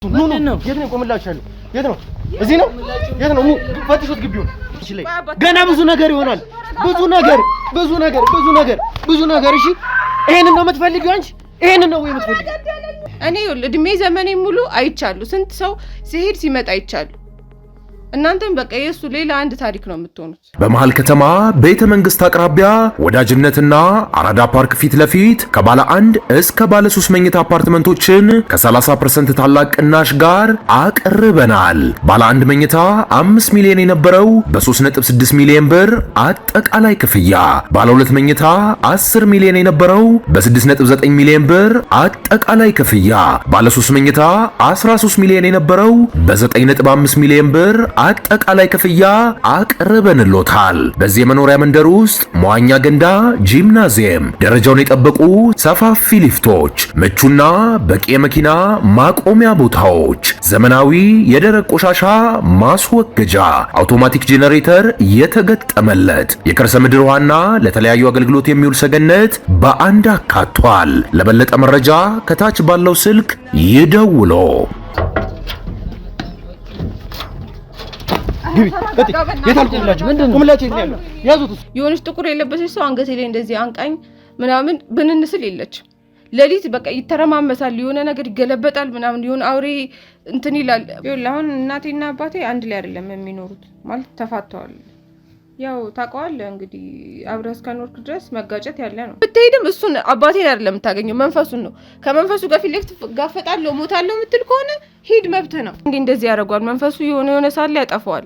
ኖ የት ነው ቆምላችኋለሁ? የት ነው? እዚህ ነው? የት ነው? ፈትሹት ግቢውን። ገና ብዙ ነገር ይሆናል። ብዙ ነገር እሺ። ይሄንን ነው የምትፈልጊው አንቺ? ይሄንን ነው ወይ የምትፈልጊው? እኔ እድሜ ዘመኔ ሙሉ አይቻለሁ። ስንት ሰው ሲሄድ ሲመጣ አይቻለሁ። እናንተም በቃ የሱ ሌላ አንድ ታሪክ ነው የምትሆኑት። በመሃል ከተማ ቤተ መንግስት አቅራቢያ ወዳጅነትና አራዳ ፓርክ ፊት ለፊት ከባለ 1 እስከ ባለ 3 መኝታ አፓርትመንቶችን ከ30% ታላቅ ቅናሽ ጋር አቅርበናል። ባለ 1 መኝታ 5 ሚሊዮን የነበረው በ3.6 ሚሊዮን ብር አጠቃላይ ክፍያ፣ ባለ 2 መኝታ 10 ሚሊዮን የነበረው በ6.9 ሚሊዮን ብር አጠቃላይ ክፍያ፣ ባለ 3 መኝታ 13 ሚሊዮን የነበረው በ9.5 ሚሊዮን ብር አጠቃላይ ክፍያ አቅርበንሎታል። በዚህ የመኖሪያ መንደር ውስጥ መዋኛ ገንዳ፣ ጂምናዚየም፣ ደረጃውን የጠበቁ ሰፋፊ ሊፍቶች፣ ምቹና በቂ የመኪና ማቆሚያ ቦታዎች፣ ዘመናዊ የደረቅ ቆሻሻ ማስወገጃ፣ አውቶማቲክ ጄኔሬተር የተገጠመለት የከርሰ ምድር ውሃና ለተለያዩ አገልግሎት የሚውል ሰገነት በአንድ አካቷል። ለበለጠ መረጃ ከታች ባለው ስልክ ይደውሉ። የሆነች ጥቁር የለበሰች ሰው አንገቴ ላይ እንደዚህ አንቃኝ ምናምን ብንንስል የለችም። ሌሊት በቃ ይተረማመሳል፣ የሆነ ነገር ይገለበጣል ምናምን፣ የሆነ አውሬ እንትን ይላል። አሁን እናቴና አባቴ አንድ ላይ አይደለም የሚኖሩት፣ ማለት ተፋተዋል። ያው ታውቀዋለህ እንግዲህ አብረህ እስከኖርክ ድረስ መጋጨት ያለ ነው። ብትሄድም እሱን አባቴን አይደለም የምታገኘው፣ መንፈሱን ነው። ከመንፈሱ ጋር ፊት ለፊት ጋፈጣለሁ ሞታለሁ የምትል ከሆነ ሂድ፣ መብትህ ነው። እንደዚህ ያደርገዋል መንፈሱ። የሆነ ሳለ ያጠፋዋል።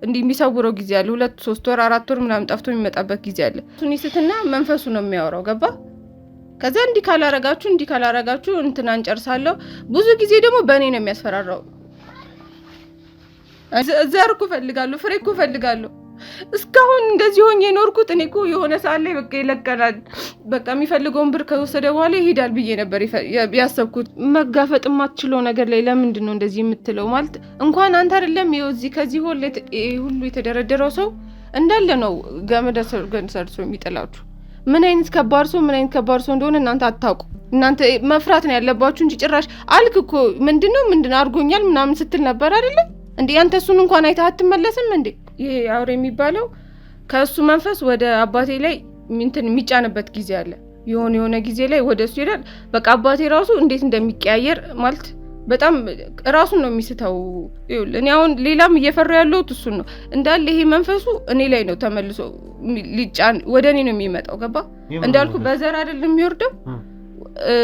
እንዲህ የሚሰውረው ጊዜ አለ። 2 3 ወር 4 ወር ምናምን ጠፍቶ የሚመጣበት ጊዜ አለ። እሱን ይስትና መንፈሱ ነው የሚያወራው። ገባ? ከዛ እንዲህ ካላረጋችሁ እንትን አንጨርሳለሁ። ብዙ ጊዜ ደግሞ በእኔ ነው የሚያስፈራራው። ዘር እኮ እፈልጋለሁ፣ ፍሬ እኮ እፈልጋለሁ። እስካሁን እንደዚህ ሆኜ የኖርኩት እኔ እኮ የሆነ ሰዓት ላይ በቃ ይለቀናል፣ በቃ የሚፈልገውን ብር ከወሰደ በኋላ ይሄዳል ብዬ ነበር ያሰብኩት። መጋፈጥ የማትችለው ነገር ላይ ለምንድን ነው እንደዚህ የምትለው? ማለት እንኳን አንተ አይደለም ይኸው እዚህ ከዚህ ሁሉ የተደረደረው ሰው እንዳለ ነው ገመድ ሰርቶ የሚጥላችሁ። ምን አይነት ከባድ ሰው እንደሆነ እናንተ አታውቁ። እናንተ መፍራት ነው ያለባችሁ እንጂ ጭራሽ አልክ እኮ ምንድነው አድርጎኛል ምናምን ስትል ነበር አይደለ እንዴ? አንተ እሱን እንኳን አይተህ አትመለስም እንዴ? ይሄ አውሬ የሚባለው ከእሱ መንፈስ ወደ አባቴ ላይ የሚጫንበት ጊዜ አለ። የሆነ ጊዜ ላይ ወደ እሱ ይሄዳል። በቃ አባቴ ራሱ እንዴት እንደሚቀያየር ማለት በጣም ራሱን ነው የሚስተው። እኔ አሁን ሌላም እየፈራ ያለሁት እሱን ነው። እንዳለ ይሄ መንፈሱ እኔ ላይ ነው ተመልሶ ሊጫን ወደ እኔ ነው የሚመጣው። ገባ? እንዳልኩ በዘር አይደለም የሚወርደው።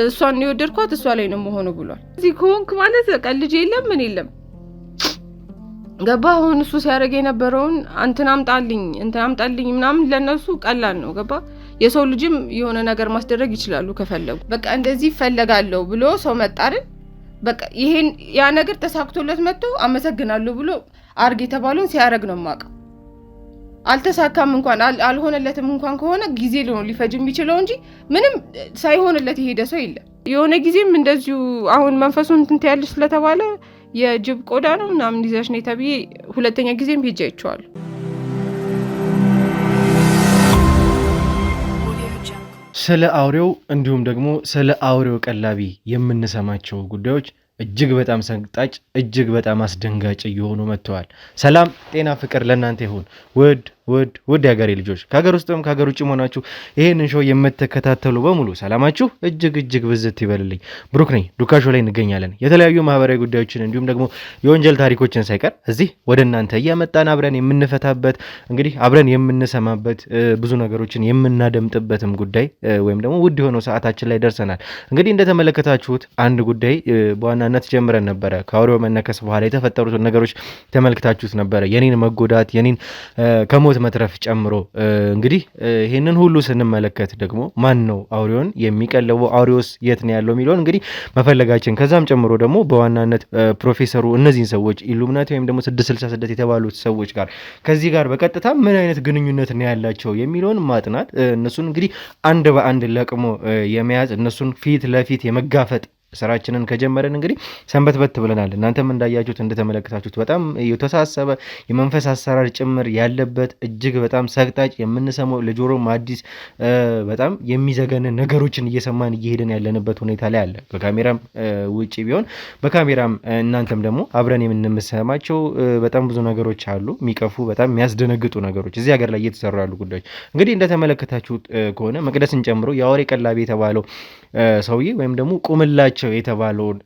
እሷን የወደድኳት እሷ ላይ ነው መሆኑ ብሏል። እዚህ ከሆንክ ማለት በቃ ልጅ የለም ምን የለም። ገባ? አሁን እሱ ሲያደርግ የነበረውን እንትን አምጣልኝ ምናምን ለነሱ ቀላል ነው። ገባ? የሰው ልጅም የሆነ ነገር ማስደረግ ይችላሉ ከፈለጉ። በቃ እንደዚህ ይፈለጋለሁ ብሎ ሰው መጣርን በቃ ይሄን ያ ነገር ተሳክቶለት መጥቶ አመሰግናለሁ ብሎ አርግ የተባለውን ሲያደርግ ነው የማውቀው። አልተሳካም እንኳን አልሆነለትም እንኳን ከሆነ ጊዜ ሊፈጅ የሚችለው እንጂ ምንም ሳይሆንለት የሄደ ሰው የለም። የሆነ ጊዜም እንደዚሁ አሁን መንፈሱን እንትን ያልሽ ስለተባለ የጅብ ቆዳ ነው ምናምን ይዘሽ ነው ተብዬ ሁለተኛ ጊዜም ሄጄ አይቼዋለሁ። ስለ አውሬው እንዲሁም ደግሞ ስለ አውሬው ቀላቢ የምንሰማቸው ጉዳዮች እጅግ በጣም ሰንጣጭ፣ እጅግ በጣም አስደንጋጭ እየሆኑ መጥተዋል። ሰላም ጤና ፍቅር ለእናንተ ይሁን ውድ የሀገሬ ልጆች፣ ከሀገር ውስጥም ከሀገር ውጭ ሆናችሁ ይሄንን ሾው የምትከታተሉ በሙሉ ሰላማችሁ እጅግ ብዝት ይበልልኝ። ብሩክ ነኝ። ዱካሾ ላይ እንገኛለን። የተለያዩ ማህበራዊ ጉዳዮችን እንዲሁም ደግሞ የወንጀል ታሪኮችን ሳይቀር እዚህ ወደ እናንተ እያመጣን አብረን የምንፈታበት እንግዲህ አብረን የምንሰማበት ብዙ ነገሮችን የምናደምጥበትም ጉዳይ ወይም ደግሞ ውድ የሆነው ሰዓታችን ላይ ደርሰናል። እንግዲህ እንደተመለከታችሁት አንድ ጉዳይ በዋናነት ጀምረን ነበረ። ከአውሬው መነከስ በኋላ የተፈጠሩትን ነገሮች ተመልክታችሁት ነበረ። የኔን መጎዳት የኔን ከሞት መትረፍ ጨምሮ እንግዲህ ይሄንን ሁሉ ስንመለከት ደግሞ ማን ነው አውሬውን የሚቀልበው? አውሬውስ የት ነው ያለው የሚለውን እንግዲህ መፈለጋችን ከዛም ጨምሮ ደግሞ በዋናነት ፕሮፌሰሩ እነዚህን ሰዎች ኢሉሚናቲ ወይም ደግሞ 666 የተባሉት ሰዎች ጋር ከዚህ ጋር በቀጥታ ምን አይነት ግንኙነት ነው ያላቸው የሚለውን ማጥናት፣ እነሱን እንግዲህ አንድ በአንድ ለቅሞ የመያዝ እነሱን ፊት ለፊት የመጋፈጥ ስራችንን ከጀመረን እንግዲህ ሰንበትበት ብለናል። እናንተም እንዳያችሁት እንደተመለከታችሁት በጣም የተሳሰበ የመንፈስ አሰራር ጭምር ያለበት እጅግ በጣም ሰቅጣጭ የምንሰማው ለጆሮም አዲስ በጣም የሚዘገንን ነገሮችን እየሰማን እየሄድን ያለንበት ሁኔታ ላይ አለ። ከካሜራም ውጪ ቢሆን በካሜራም እናንተም ደግሞ አብረን የምንሰማቸው በጣም ብዙ ነገሮች አሉ። የሚቀፉ በጣም የሚያስደነግጡ ነገሮች እዚህ ሀገር ላይ እየተሰሩ ያሉ ጉዳዮች እንግዲህ እንደተመለከታችሁት ከሆነ መቅደስን ጨምሮ የአውሬ ቀላቢ የተባለው ሰውዬ ወይም ደግሞ ቁምላቸው የተባለውን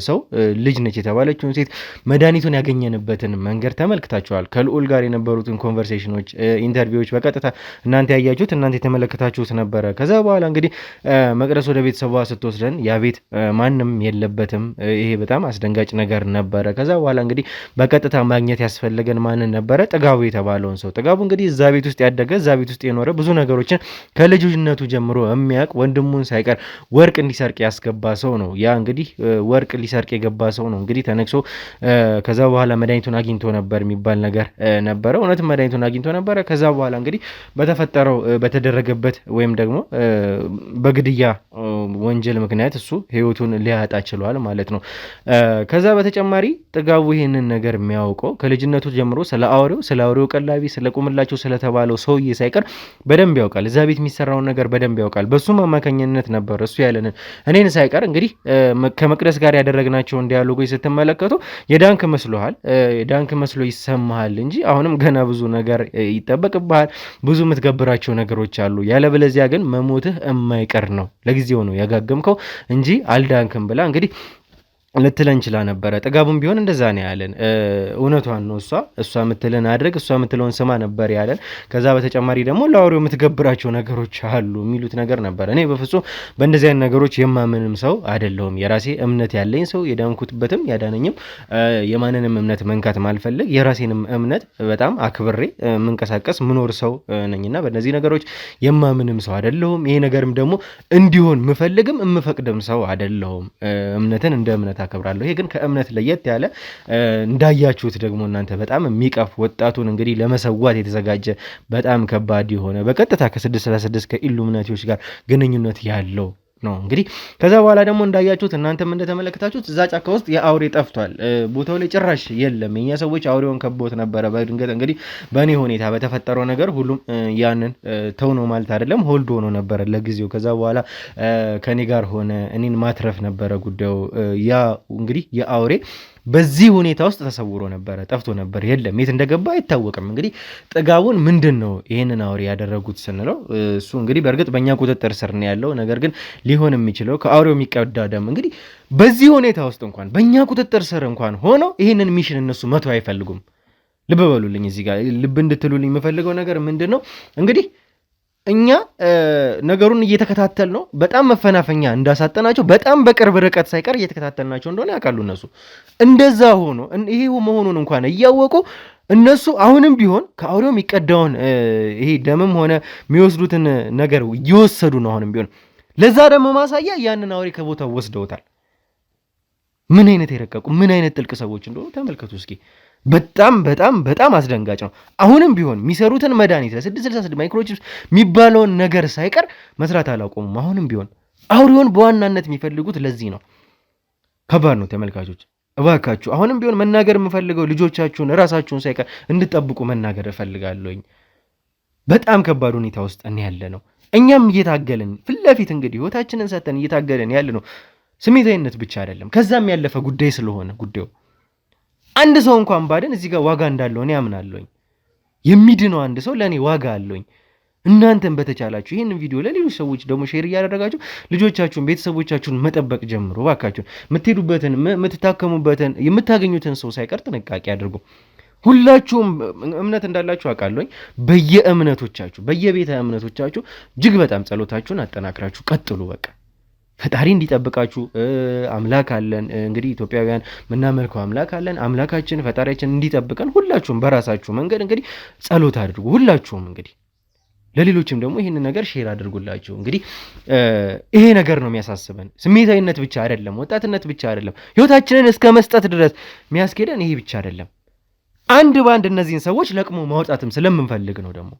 ሰው ልጅ ነች የተባለችውን ሴት መድኃኒቱን ያገኘንበትን መንገድ ተመልክታችኋል። ከልዑል ጋር የነበሩትን ኮንቨርሴሽኖች፣ ኢንተርቪዎች በቀጥታ እናንተ ያያችሁት እናንተ የተመለከታችሁት ነበረ። ከዛ በኋላ እንግዲህ መቅደስ ወደ ቤተሰቧ ስትወስደን ያ ቤት ማንም የለበትም። ይሄ በጣም አስደንጋጭ ነገር ነበረ። ከዛ በኋላ እንግዲህ በቀጥታ ማግኘት ያስፈልገን ማንን ነበረ? ጥጋቡ የተባለውን ሰው። ጥጋቡ እንግዲህ እዛ ቤት ውስጥ ያደገ እዛ ቤት ውስጥ የኖረ ብዙ ነገሮችን ከልጅነቱ ጀምሮ የሚያውቅ ወንድሙን ሳይቀር ወርቅ እንዲሰርቅ ያስገባ ሰው ነው። ያ እንግዲህ ወርቅ ሊሰርቅ የገባ ሰው ነው እንግዲህ ተነክሶ ከዛ በኋላ መድኃኒቱን አግኝቶ ነበር የሚባል ነገር ነበረ። እውነትም መድኃኒቱን አግኝቶ ነበረ። ከዛ በኋላ እንግዲህ በተፈጠረው በተደረገበት ወይም ደግሞ በግድያ ወንጀል ምክንያት እሱ ህይወቱን ሊያጣ ችሏል ማለት ነው። ከዛ በተጨማሪ ጥጋቡ ይህንን ነገር የሚያውቀው ከልጅነቱ ጀምሮ ስለ አውሬው ቀላቢ፣ ስለ ቁምላቸው ስለተባለው ሰውዬ ሳይቀር በደንብ ያውቃል። እዛ ቤት የሚሰራውን ነገር በደንብ ያውቃል። በሱም አማካኝነት ነበር እሱ ያለንን እኔን ሳይቀር እንግዲህ ከመቅደስ ጋር ያደረግናቸውን ዲያሎጎች ስትመለከቱ የዳንክ መስሎሃል፣ የዳንክ መስሎ ይሰማሃል እንጂ አሁንም ገና ብዙ ነገር ይጠበቅብሃል። ብዙ የምትገብራቸው ነገሮች አሉ። ያለበለዚያ ግን መሞትህ የማይቀር ነው። ለጊዜው ነው ያጋገምከው እንጂ አልዳንክም ብላ እንግዲህ ልትለን ችላ ነበረ። ጥጋቡም ቢሆን እንደዛ ነው ያለን። እውነቷን ነው። እሷ የምትልን አድርግ፣ እሷ የምትለውን ስማ ነበር ያለን። ከዛ በተጨማሪ ደግሞ ለአውሬው የምትገብራቸው ነገሮች አሉ የሚሉት ነገር ነበር። እኔ በፍጹም በእንደዚህ አይነት ነገሮች የማምንም ሰው አይደለሁም። የራሴ እምነት ያለኝ ሰው፣ የዳንኩትበትም ያዳነኝም፣ የማንንም እምነት መንካት ማልፈልግ፣ የራሴንም እምነት በጣም አክብሬ የምንቀሳቀስ ምኖር ሰው ነኝና በእነዚህ ነገሮች የማምንም ሰው አይደለሁም። ይሄ ነገርም ደግሞ እንዲሆን ምፈልግም የምፈቅድም ሰው አይደለሁም። እምነትን እንደ እምነት አከብራለሁ። ይሄ ግን ከእምነት ለየት ያለ እንዳያችሁት ደግሞ እናንተ በጣም የሚቀፍ ወጣቱን እንግዲህ ለመሰዋት የተዘጋጀ በጣም ከባድ የሆነ በቀጥታ ከ666 ከኢሉሚናቲዎች ጋር ግንኙነት ያለው ነው። እንግዲህ ከዛ በኋላ ደግሞ እንዳያችሁት እናንተም እንደተመለከታችሁት እዛ ጫካ ውስጥ የአውሬ ጠፍቷል። ቦታው ላይ ጭራሽ የለም። የኛ ሰዎች አውሬውን ከቦት ነበረ። በድንገት እንግዲህ በእኔ ሁኔታ በተፈጠረው ነገር ሁሉም ያንን ተው ነው ማለት አይደለም፣ ሆልድ ሆኖ ነበረ ለጊዜው። ከዛ በኋላ ከኔ ጋር ሆነ። እኔን ማትረፍ ነበረ ጉዳዩ። ያ እንግዲህ የአውሬ በዚህ ሁኔታ ውስጥ ተሰውሮ ነበረ፣ ጠፍቶ ነበር፣ የለም፣ የት እንደገባ አይታወቅም። እንግዲህ ጥጋቡን ምንድን ነው ይህንን አውሬ ያደረጉት ስንለው እሱ እንግዲህ በእርግጥ በእኛ ቁጥጥር ስር ነው ያለው። ነገር ግን ሊሆን የሚችለው ከአውሬው የሚቀዳ ደም እንግዲህ በዚህ ሁኔታ ውስጥ እንኳን በእኛ ቁጥጥር ስር እንኳን ሆኖ ይህንን ሚሽን እነሱ መቶ አይፈልጉም። ልብ በሉልኝ። እዚህ ጋር ልብ እንድትሉልኝ የምፈልገው ነገር ምንድን ነው እንግዲህ እኛ ነገሩን እየተከታተል ነው። በጣም መፈናፈኛ እንዳሳጠናቸው በጣም በቅርብ ርቀት ሳይቀር እየተከታተልናቸው እንደሆነ ያውቃሉ እነሱ። እንደዛ ሆኖ ይሄ መሆኑን እንኳን እያወቁ እነሱ አሁንም ቢሆን ከአውሬው የሚቀዳውን ይሄ ደምም ሆነ የሚወስዱትን ነገር እየወሰዱ ነው። አሁንም ቢሆን ለዛ ደግሞ ማሳያ ያንን አውሬ ከቦታው ወስደውታል። ምን አይነት የረቀቁ ምን አይነት ጥልቅ ሰዎች እንደሆኑ ተመልከቱ እስኪ። በጣም በጣም በጣም አስደንጋጭ ነው። አሁንም ቢሆን የሚሰሩትን መድኃኒት ለ666 ማይክሮቺፕስ የሚባለውን ነገር ሳይቀር መስራት አላቆሙም። አሁንም ቢሆን አውሬውን በዋናነት የሚፈልጉት ለዚህ ነው። ከባድ ነው ተመልካቾች፣ እባካችሁ አሁንም ቢሆን መናገር የምፈልገው ልጆቻችሁን ራሳችሁን ሳይቀር እንድጠብቁ መናገር እፈልጋለሁኝ። በጣም ከባድ ሁኔታ ውስጥ ያለ ነው። እኛም እየታገልን ፊት ለፊት እንግዲህ ህይወታችንን ሰጥተን እየታገልን ያለ ነው። ስሜታዊነት ብቻ አይደለም፣ ከዛም ያለፈ ጉዳይ ስለሆነ ጉዳዩ አንድ ሰው እንኳን ባደን እዚህ ጋር ዋጋ እንዳለው እኔ አምናለሁኝ። የሚድነው አንድ ሰው ለእኔ ዋጋ አለውኝ። እናንተም በተቻላችሁ ይህንን ቪዲዮ ለሌሎች ሰዎች ደግሞ ሼር እያደረጋችሁ ልጆቻችሁን፣ ቤተሰቦቻችሁን መጠበቅ ጀምሩ። እባካችሁን የምትሄዱበትን፣ የምትታከሙበትን፣ የምታገኙትን ሰው ሳይቀር ጥንቃቄ አድርጉ። ሁላችሁም እምነት እንዳላችሁ አውቃለሁኝ። በየእምነቶቻችሁ በየቤተ እምነቶቻችሁ እጅግ በጣም ጸሎታችሁን አጠናክራችሁ ቀጥሉ። በቃ ፈጣሪ እንዲጠብቃችሁ አምላክ አለን። እንግዲህ ኢትዮጵያውያን የምናመልከው አምላክ አለን። አምላካችን ፈጣሪያችን እንዲጠብቀን ሁላችሁም በራሳችሁ መንገድ እንግዲህ ጸሎት አድርጉ። ሁላችሁም እንግዲህ ለሌሎችም ደግሞ ይህንን ነገር ሼር አድርጉላቸው። እንግዲህ ይሄ ነገር ነው የሚያሳስበን። ስሜታዊነት ብቻ አይደለም፣ ወጣትነት ብቻ አይደለም፣ ህይወታችንን እስከ መስጠት ድረስ የሚያስኬደን ይሄ ብቻ አይደለም። አንድ በአንድ እነዚህን ሰዎች ለቅሞ ማውጣትም ስለምንፈልግ ነው። ደግሞ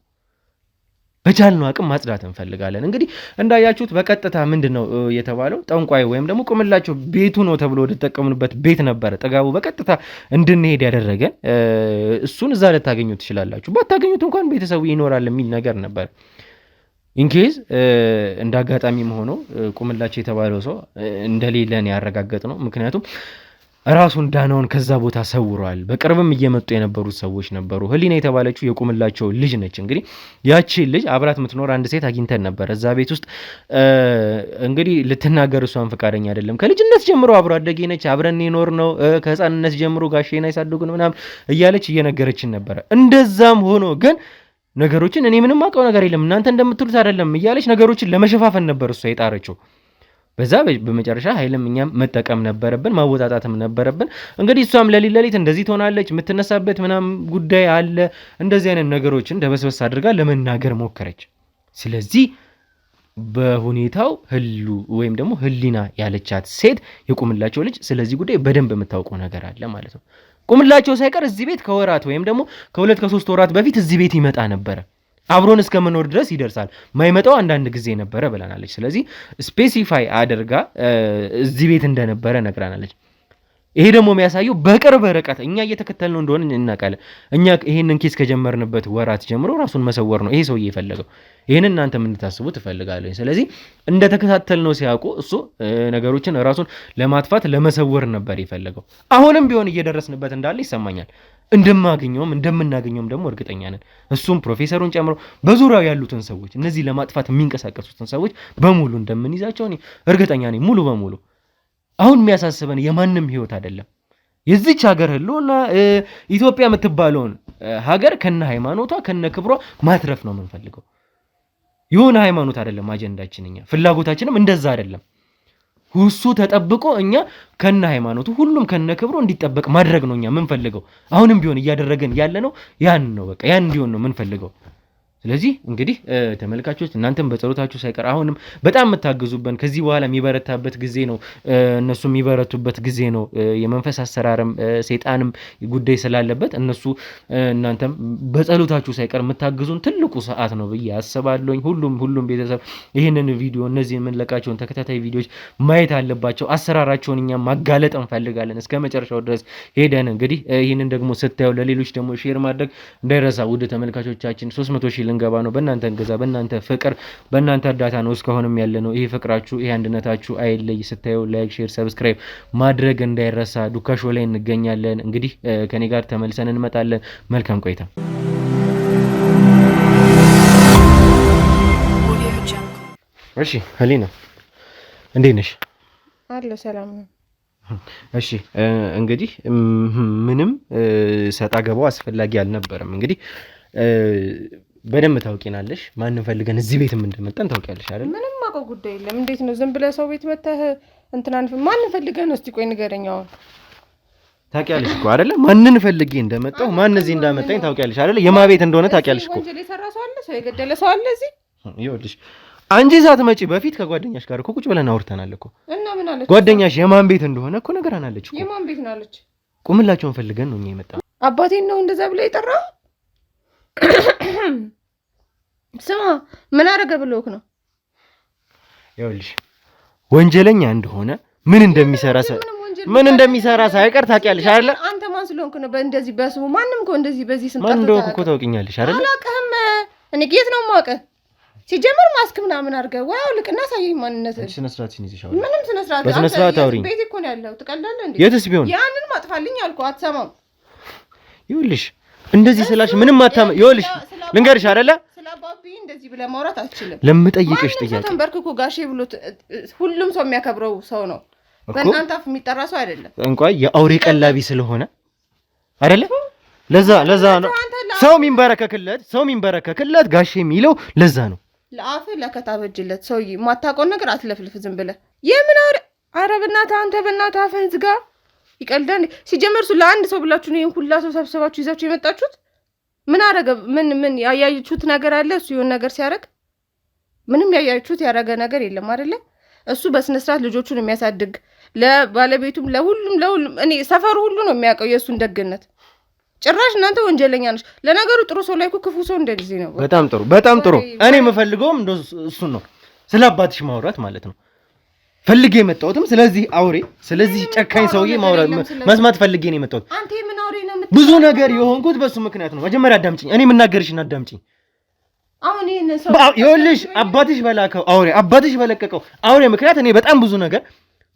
በቻልነው አቅም ማጽዳት እንፈልጋለን። እንግዲህ እንዳያችሁት በቀጥታ ምንድነው የተባለው ጠንቋይ ወይም ደግሞ ቁምላቸው ቤቱ ነው ተብሎ ወደ ተጠቀሙበት ቤት ነበረ ጥጋቡ በቀጥታ እንድንሄድ ያደረገን። እሱን እዛ ልታገኙት ትችላላችሁ። ባታገኙት እንኳን ቤተሰቡ ይኖራል የሚል ነገር ነበር። ኢንኬዝ እንደ አጋጣሚም ሆኖ ቁምላቸው የተባለው ሰው እንደሌለን ያረጋገጥ ነው። ምክንያቱም ራሱን ዳናውን ከዛ ቦታ ሰውሯል። በቅርብም እየመጡ የነበሩት ሰዎች ነበሩ። ህሊና የተባለችው የቁምላቸው ልጅ ነች። እንግዲህ ያቺ ልጅ አብራት የምትኖር አንድ ሴት አግኝተን ነበር እዛ ቤት ውስጥ። እንግዲህ ልትናገር እሷን ፈቃደኛ አይደለም። ከልጅነት ጀምሮ አብሮ አደጌ ነች፣ አብረን የኖር ነው፣ ከህፃንነት ጀምሮ ጋሼና ያሳድጉን ምናምን እያለች እየነገረችን ነበረ። እንደዛም ሆኖ ግን ነገሮችን እኔ ምንም አውቀው ነገር የለም እናንተ እንደምትሉት አይደለም እያለች ነገሮችን ለመሸፋፈን ነበር እሷ የጣረችው። በዛ በመጨረሻ ኃይልም እኛም መጠቀም ነበረብን፣ ማወጣጣትም ነበረብን። እንግዲህ እሷም ለሊት እንደዚህ ትሆናለች፣ የምትነሳበት ምናም ጉዳይ አለ። እንደዚህ አይነት ነገሮችን ደበስበስ አድርጋ ለመናገር ሞከረች። ስለዚህ በሁኔታው ወይም ደግሞ ህሊና ያለቻት ሴት የቁምላቸው ልጅ ስለዚህ ጉዳይ በደንብ የምታውቀው ነገር አለ ማለት ነው። ቁምላቸው ሳይቀር እዚህ ቤት ከወራት ወይም ደግሞ ከ2 ከ3 ወራት በፊት እዚህ ቤት ይመጣ ነበረ። አብሮን እስከመኖር ድረስ ይደርሳል። ማይመጣው አንዳንድ ጊዜ ነበረ ብለናለች። ስለዚህ ስፔሲፋይ አድርጋ እዚህ ቤት እንደነበረ ነግራናለች። ይሄ ደግሞ የሚያሳየው በቅርብ ርቀት እኛ እየተከተልነው እንደሆነ እናውቃለን። እኛ ይሄንን ኬስ ከጀመርንበት ወራት ጀምሮ ራሱን መሰወር ነው ይሄ ሰውዬ የፈለገው። ይሄን እናንተም እንድታስቡ ትፈልጋለሁ። ስለዚህ እንደተከታተልነው ሲያውቁ እሱ ነገሮችን ራሱን ለማጥፋት ለመሰወር ነበር የፈለገው። አሁንም ቢሆን እየደረስንበት እንዳለ ይሰማኛል። እንደምናገኘውም ደግሞ እርግጠኛ ነን። እሱም ፕሮፌሰሩን ጨምሮ በዙሪያው ያሉትን ሰዎች እነዚህ ለማጥፋት የሚንቀሳቀሱትን ሰዎች በሙሉ እንደምንይዛቸው እኔ እርግጠኛ ነኝ ሙሉ በሙሉ። አሁን የሚያሳስበን የማንም ህይወት አይደለም። የዚች ሀገር ህልውና ኢትዮጵያ የምትባለውን ሀገር ከነ ሃይማኖቷ ከነ ክብሯ ማትረፍ ነው የምንፈልገው። የሆነ ሃይማኖት አይደለም አጀንዳችን፣ እኛ ፍላጎታችንም እንደዛ አይደለም። ሁሱ ተጠብቆ እኛ ከነ ሃይማኖቱ ሁሉም ከነ ክብሩ እንዲጠበቅ ማድረግ ነው እኛ የምንፈልገው። አሁንም ቢሆን እያደረገን ያለ ነው ያን ነው፣ በቃ ያን እንዲሆን ነው የምንፈልገው። ስለዚህ እንግዲህ ተመልካቾች እናንተም በጸሎታችሁ ሳይቀር አሁንም በጣም የምታግዙበት ከዚህ በኋላ የሚበረታበት ጊዜ ነው፣ እነሱ የሚበረቱበት ጊዜ ነው። የመንፈስ አሰራርም ሰይጣንም ጉዳይ ስላለበት እነሱ እናንተም በጸሎታችሁ ሳይቀር የምታግዙን ትልቁ ሰዓት ነው ብዬ አስባለሁ። ሁሉም ቤተሰብ ይህንን ቪዲዮ እነዚህ የምንለቃቸውን ተከታታይ ቪዲዮዎች ማየት አለባቸው። አሰራራቸውን እኛም ማጋለጥ እንፈልጋለን እስከ መጨረሻው ድረስ ሄደን። እንግዲህ ይህንን ደግሞ ስታዩ ለሌሎች ደግሞ ሼር ማድረግ እንዳይረሳ ውድ ተመልካቾቻችን። 300 ሺህ ልንገባ ነው። በእናንተ እንገዛ፣ በእናንተ ፍቅር፣ በእናንተ እርዳታ ነው እስካሁንም ያለ ነው። ይሄ ፍቅራችሁ፣ ይሄ አንድነታችሁ አይለይ። ስታዩ ላይክ፣ ሼር፣ ሰብስክራይብ ማድረግ እንዳይረሳ። ዱካሾ ላይ እንገኛለን። እንግዲህ ከኔ ጋር ተመልሰን እንመጣለን። መልካም ቆይታ። እሺ ህሊና እንዴት ነሽ? አለ ሰላም ነው። እሺ እንግዲህ ምንም ሰጣ ገባው አስፈላጊ አልነበረም። እንግዲህ በደንብ ታውቂናለሽ። ማንን ፈልገን እዚህ ቤትም እንደመጣን ታውቂያለሽ አይደል? ምንም ማውቀው ጉዳይ የለም። እንዴት ነው ዝም ብለህ ሰው ቤት መተህ እንትናን ማንን ፈልገህ ነው? እስቲ ቆይ ንገረኝ። አሁን ታውቂያለሽ እኮ አይደለ? ማንን ፈልጌ እንደመጣሁ ማን እዚህ እንዳመጣኝ ታውቂያለሽ አይደለ? የማ ቤት እንደሆነ ታውቂያለሽ እኮ። ወንጀል የሰራ ሰው አለ? ሰው የገደለ ሰው አለ እዚህ? ይኸውልሽ አንቺ ሳትመጪ በፊት ከጓደኛሽ ጋር እኮ ቁጭ ብለን አውርተናል እኮ። እና ምን አለች? ጓደኛሽ የማን ቤት እንደሆነ እኮ ነገራናለች እኮ። የማን ቤት ነው አለች? ቁምላቸውን ፈልገን ነው እኛ የመጣነው። አባቴን ነው እንደዛ ብለህ የጠራው? ስማ ምን አረገ ብሎክ ነው? ይኸውልሽ ወንጀለኛ እንደሆነ ምን እንደሚሰራ ሳይቀር ታውቂያለሽ አይደለ? አንተ ማን ስለሆንክ ነው በእንደዚህ በስሙ? ማንም እኮ እንደዚህ በዚህ ስም ማን እንደሆንኩ እኮ ታውቂኛለሽ አይደለ? አላውቅህም። እኔ የት ነው የማውቅህ? ሲጀመር ማስክ ምናምን አድርገህ ወይ አውልቅና ሳየኝ ማንነትህ። ስነ ስርዓትሽን ይዘሽ አውሪ። ምንም ስነ ስርዓት በስነ ስርዓት አውሪ። ቤት እኮ ነው ያለው። ትቀላለህ እንዴ? የትስ ቢሆን ያንን ማጥፋልኝ አልኩህ። አትሰማም? ይኸውልሽ እንደዚህ ስላልሽ ምንም አታም። ይኸውልሽ ልንገርሽ አይደለ? ስለአባቢ እንደዚህ ብለህ ማውራት አትችልም። ለምጠይቅሽ ጥያቄ ተንበርክኮ ጋሼ ብሎት ሁሉም ሰው የሚያከብረው ሰው ነው። በእናንተ አፍ የሚጠራ ሰው አይደለም። እንኳን የአውሬ ቀላቢ ስለሆነ አይደለ? ለዛ ነው ሰው የሚንበረከክለት ጋሼ የሚለው ለዛ ነው። ለአፍ ለከታበጅለት ሰውዬ የማታውቀውን ነገር አትለፍልፍ ዝም ብለህ። የምን ኧረ በእናትህ አንተ በእናትህ አፍህን ዝጋ። ይቀልዳል። ሲጀመር እሱ ለአንድ ሰው ብላችሁ ነው ይሄን ሁላ ሰው ሰብስባችሁ ይዛችሁ የመጣችሁት? ምን አረገ? ምን ያያችሁት ነገር አለ? እሱ የሆነ ነገር ሲያረግ ምንም ያያችሁት ያረገ ነገር የለም አይደለ? እሱ በስነ ስርዓት ልጆቹን የሚያሳድግ ለባለቤቱም ለሁሉም እኔ ሰፈሩ ሁሉ ነው የሚያውቀው የእሱን ደግነት። ጭራሽ እናንተ ወንጀለኛ ነሽ። ለነገሩ ጥሩ ሰው ላይ እኮ ክፉ ሰው እንደዚህ ነው። በጣም ጥሩ። እኔ የምፈልገውም እሱን ነው፣ ስለ አባትሽ ማውራት ማለት ነው ፈልጌ የመጣሁትም። ስለዚህ ጨካኝ ሰውዬ መስማት ፈልጌ ነው የመጣሁት። አንተ ምን አውሬ ነው ብዙ ነገር የሆንኩት በሱ ምክንያት ነው። መጀመሪያ አዳምጪኝ፣ እኔ የምናገርሽን አዳምጪኝ። አሁን ይሄን ሰው ይኸውልሽ፣ አባትሽ በለቀቀው አውሬ ምክንያት እኔ በጣም ብዙ ነገር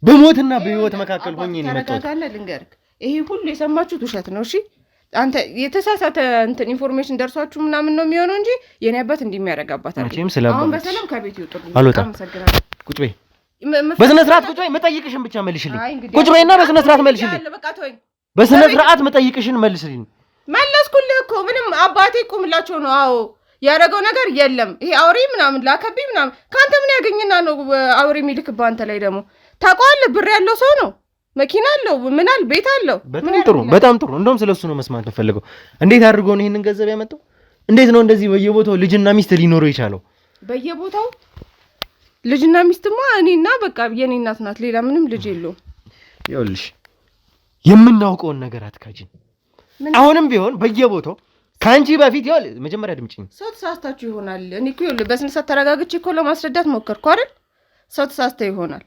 በሞትና በህይወት መካከል ሆኜ ነው የመጣሁት። ልንገርህ፣ ይሄ ሁሉ የሰማችሁት ውሸት ነው። እሺ አንተ የተሳሳተ ኢንፎርሜሽን ደርሷችሁ ምናምን ነው የሚሆነው እንጂ የኔ አባት እንደሚያደርግ አባት አይደለም። አሁን በሰላም ከቤት ይወጡልኝ። አመሰግናለሁ። ቁጭ በይ፣ በስነ ስርዓት ቁጭ በይ። መጠይቅሽን ብቻ መልሽልኝ። ቁጭ በይና በስነ ስርዓት መልሽልኝ። በስነ ስርዓት መጠይቅሽን መልስልኝ። መለስኩልህ እኮ ምንም አባቴ ቁምላቸው ነው። አዎ ያደረገው ነገር የለም። ይሄ አውሬ ምናምን ላከብኝ ምናምን ከአንተ ምን ያገኝና ነው አውሬ የሚልክብህ? አንተ ላይ ደግሞ ታውቀዋለህ፣ ብር ያለው ሰው ነው፣ መኪና አለው፣ ምናል ቤት አለው። በጣም ጥሩ። እንደውም ስለሱ ነው መስማት የምፈልገው። እንዴት አድርጎ ነው ይሄንን ገንዘብ ያመጣው? እንዴት ነው እንደዚህ በየቦታው ልጅና ሚስት ሊኖረው የቻለው? በየቦታው ልጅና ሚስትማ እኔና በቃ የኔ እናት ናት፣ ሌላ ምንም ልጅ የለውም። ይኸውልሽ የምናውቀውን ነገር አትካጂን። አሁንም ቢሆን በየቦታው ከአንቺ በፊት ይኸውልህ፣ መጀመሪያ ድምጪኝ። ሰው ተሳስታችሁ ይሆናል። እኔ እኮ ይኸውልህ በስነ ስርዓት ተረጋግቼ እኮ ለማስረዳት ሞከርኩ አይደል? ሰው ተሳስተ ይሆናል።